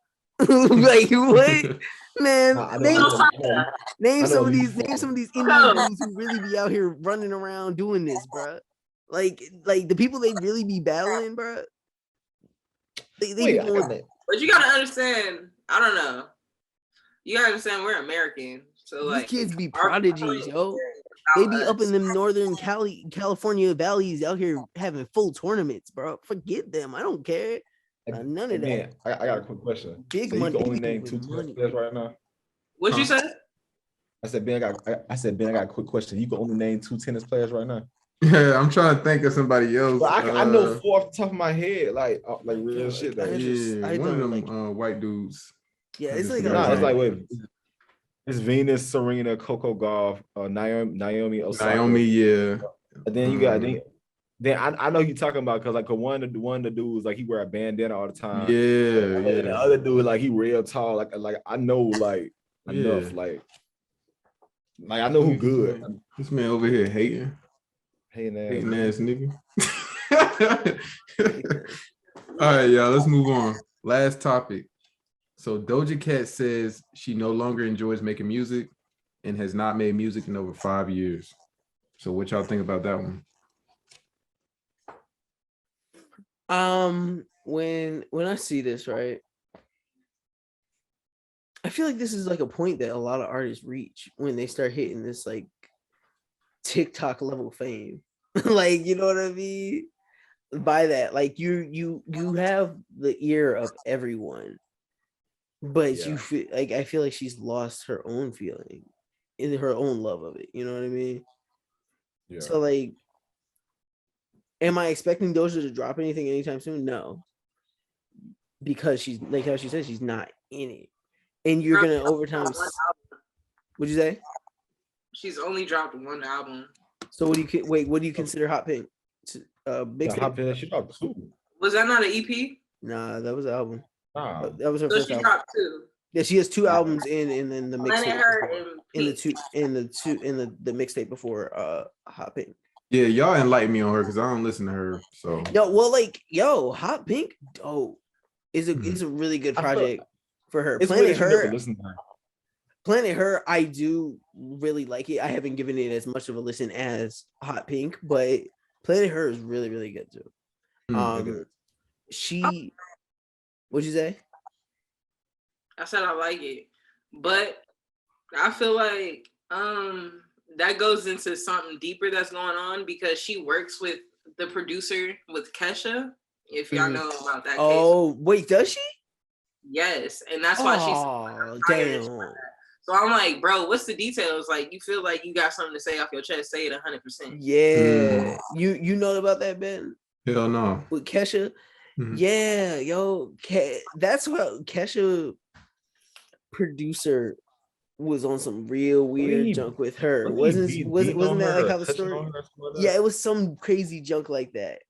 Like what, man? Name some of these Indian dudes who really be out here running around doing this, bro. Like the people they really be battling, bro. They be doing that. But you gotta understand. I don't know. You gotta understand we're American, so These like kids be prodigies, yo. They be up in them northern California valleys out here having full tournaments, bro. Forget them. I don't care. None of that. I got a quick question. Big so money. You can only name two tennis players right now. What you said? I said, Ben, I got a quick question. You can only name two tennis players right now. Yeah, I'm trying to think of somebody else. But I know four off the top of my head, like real shit. Like, one of them white dudes. Yeah, it's like it's like wait, it's Venus, Serena, Coco Gauff, Naomi Osaka. Naomi, yeah. And then you got then I know you talking about because like one of the dudes like he wear a bandana all the time. Yeah, and the other dude like he real tall. Like I know like enough like. Like I know who good. This man over here hating ass nigga. All right, y'all. Let's move on. Last topic. So Doja Cat says she no longer enjoys making music and has not made music in over 5 years. So what y'all think about that one? When I see this, right, I feel like this is like a point that a lot of artists reach when they start hitting this like TikTok level fame. Like, you know what I mean? By that, like you have the ear of everyone, but you feel like, I feel like she's lost her own feeling in her own love of it. You know what I mean? Yeah. So like, am I expecting Doja to drop anything anytime soon? No, because she's like how she said, she's not in it, and you're gonna over time. What'd you say? She's only dropped one album. So what do you what do you consider Hot Pink? Big Hot Pink, she dropped 2. Was that not an EP? Nah, that was an album. Nah. That was her first album. Dropped 2. Yeah, she has 2 albums in the mixtape. In the mixtape before Hot Pink. Yeah, y'all enlighten me on her because I don't listen to her. So Hot Pink, dope. Is a really good project for her. Planet Her, I do really like it. I haven't given it as much of a listen as Hot Pink, but Planet Her is really, really good too. What'd you say? I said I like it, but I feel like that goes into something deeper that's going on because she works with the producer with Kesha. If y'all know about that. Oh, wait, does she? Yes, and that's why she's damn. So I'm like, bro, what's the details? Like, you feel like you got something to say off your chest, say it 100%. Yeah. You know about that, Ben? Hell no. With Kesha? Yeah, that's what Kesha producer was on some real weird junk with her. Wasn't that like how the story? Yeah, it was some crazy junk like that.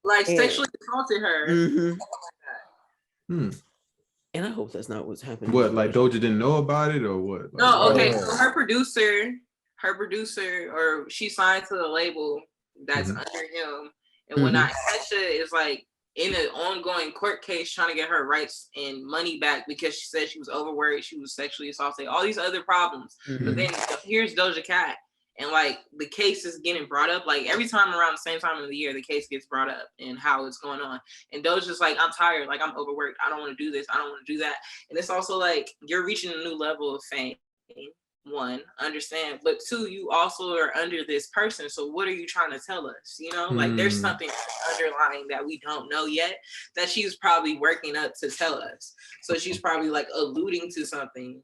Like sexually assaulted her. And I hope that's not what's happening. What, like Doja didn't know about it or what? Like, no, okay. So her producer, or she signed to the label that's under him, and whatnot. Kesha is like in an ongoing court case trying to get her rights and money back because she said she was overworked, she was sexually assaulted, all these other problems. But then here's Doja Cat, and like the case is getting brought up like every time around the same time of the year, the case gets brought up and how it's going on. And Doja's like, I'm tired, like I'm overworked, I don't want to do this, I don't want to do that. And it's also like you're reaching a new level of fame. 1, understand, but 2, you also are under this person, so what are you trying to tell us? You know, like there's something underlying that we don't know yet that she's probably working up to tell us. So she's probably like alluding to something.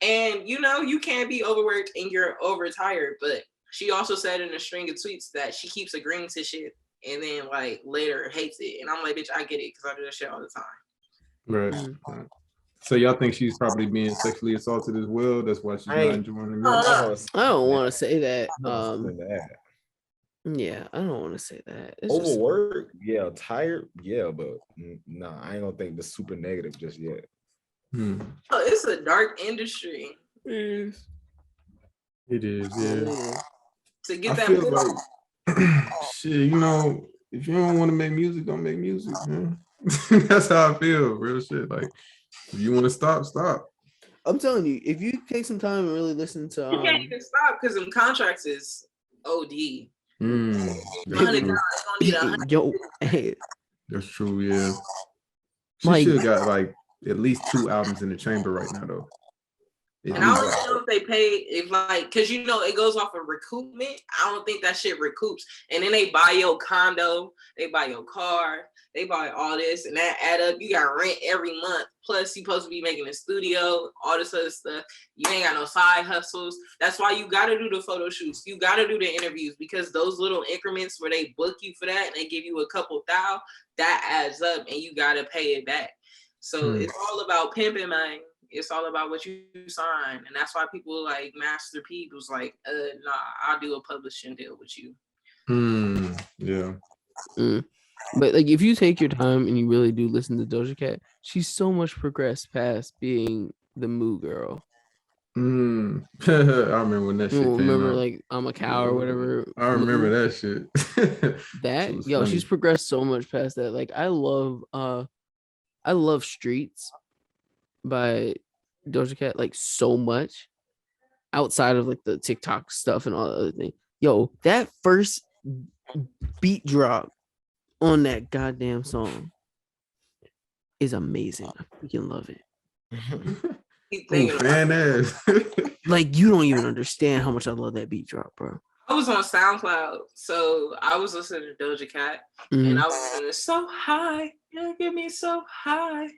And you know, you can't be overworked and you're overtired, but she also said in a string of tweets that she keeps agreeing to shit and then like later hates it. And I'm like, bitch, I get it because I do that shit all the time. Right. So y'all think she's probably being sexually assaulted as well? That's why she's not enjoying the music? I don't want to say that. Yeah, I don't want to say that. It's overworked, tired, but nah, I ain't gonna think the super negative just yet. Oh, it's a dark industry. It is, yeah. To get that like, shit, you know, if you don't want to make music, don't make music, man. That's how I feel, real shit. Like, if you want to stop. I'm telling you, if you take some time and really listen to, you can't even stop because them contracts is OD. Yo, hey. That's true, yeah. She should got like at least 2 albums in the chamber right now, though. And I don't know if they pay, if like, because you know, it goes off of recoupment. I don't think that shit recoups. And then they buy your condo, they buy your car, they buy all this, and that add up. You got rent every month. Plus, you supposed to be making a studio, all this other stuff. You ain't got no side hustles. That's why you got to do the photo shoots. You got to do the interviews because those little increments where they book you for that and they give you a couple $1,000, that adds up and you got to pay it back. So it's all about pimping, man. It's all about what you sign. And that's why people like Master P was like, nah, I'll do a publishing deal with you. Yeah. But like, if you take your time and you really do listen to Doja Cat, she's so much progressed past being the Moo girl. I remember when that shit came Remember out. like I'm a cow or whatever. I remember that shit. That was yo, funny. she's progressed so much past that. Like I love Streets by Doja Cat like so much outside of like the TikTok stuff and all the other things. Yo, that first beat drop on that goddamn song is amazing. I freaking love it. Fan ass. Like you don't even understand how much I love that beat drop, bro. I was on SoundCloud, so I was listening to Doja Cat, and I was listening to So High, you get me so high.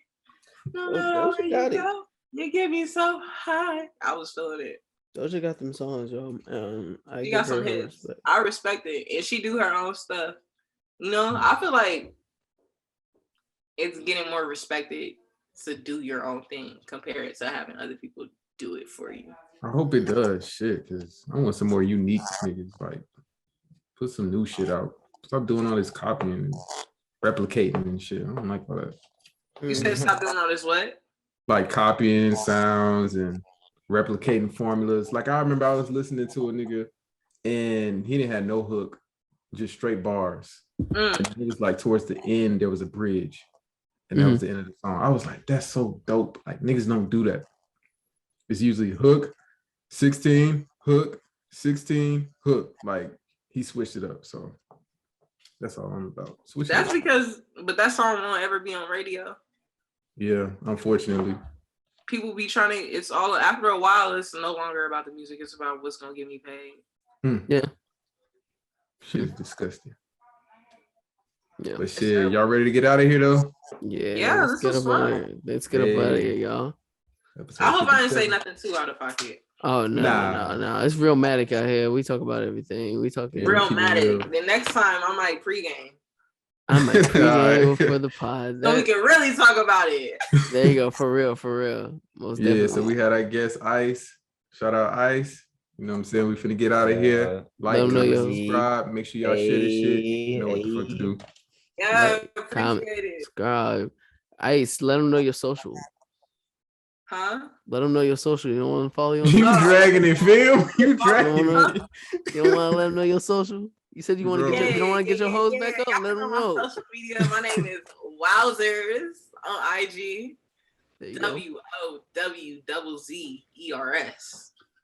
No matter where you go, you get me so high. I was feeling it. Doja got them songs, yo. She got some hits. I respect it, and she do her own stuff. You know, I feel like it's getting more respected to do your own thing compared to having other people do it for you. I hope it does. Shit, because I want some more unique niggas. Like, put some new shit out. Stop doing all this copying and replicating and shit. I don't like all that. You said stop doing all this what? Like copying sounds and replicating formulas. Like I remember I was listening to a nigga and he didn't have no hook, just straight bars. And it was like towards the end there was a bridge, and that was the end of the song. I was like, that's so dope. Like niggas don't do that. It's usually hook, 16, hook, 16, hook. Like he switched it up. So that's all I'm about. That's because, but that song won't ever be on radio. Yeah, unfortunately. People be trying to, it's all, after a while, it's no longer about the music. It's about what's going to get me paid. Yeah. Shit is disgusting. Yeah. But shit, y'all ready to get out of here though? Yeah, let's get up out of here. Let's get up out of here, y'all. I hope I didn't say nothing too out of pocket. Oh no. It's Realmatic out here. We talk about everything. We talk Realmatic. The next time I might pregame. I might pregame for the pod. So we can really talk about it. There you go. For real. Most definitely. So we had our guest Ice. Shout out Ice. You know what I'm saying? We finna get out of here. Like, comment, subscribe. Make sure y'all share this shit. You know what the fuck to do. Yeah, appreciate it. Subscribe. Ice, let them know your social. Huh? Let them know your social. You don't want to follow you on You dragging it, Phil? You dragging it. You don't want to let them know your social? You said you want to get you don't want to get your hoes back up? Let them know. Social media. My name is Wowzers on IG. WOWZERS.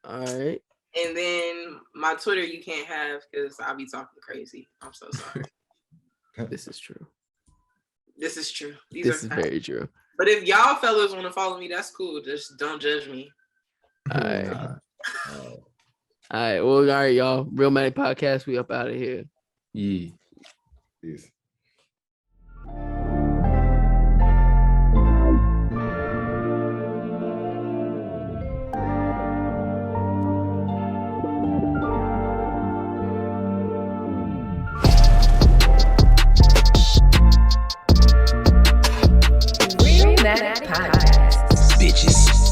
All right. And then my Twitter you can't have because I'll be talking crazy. I'm so sorry. This is true. This is true. This is very true. But if y'all fellas want to follow me, that's cool. Just don't judge me. All right. All right. Well, all right, y'all. Realmatic Podcast. We up out of here. Yeah. Peace. Realmatic Podcast. Bitches.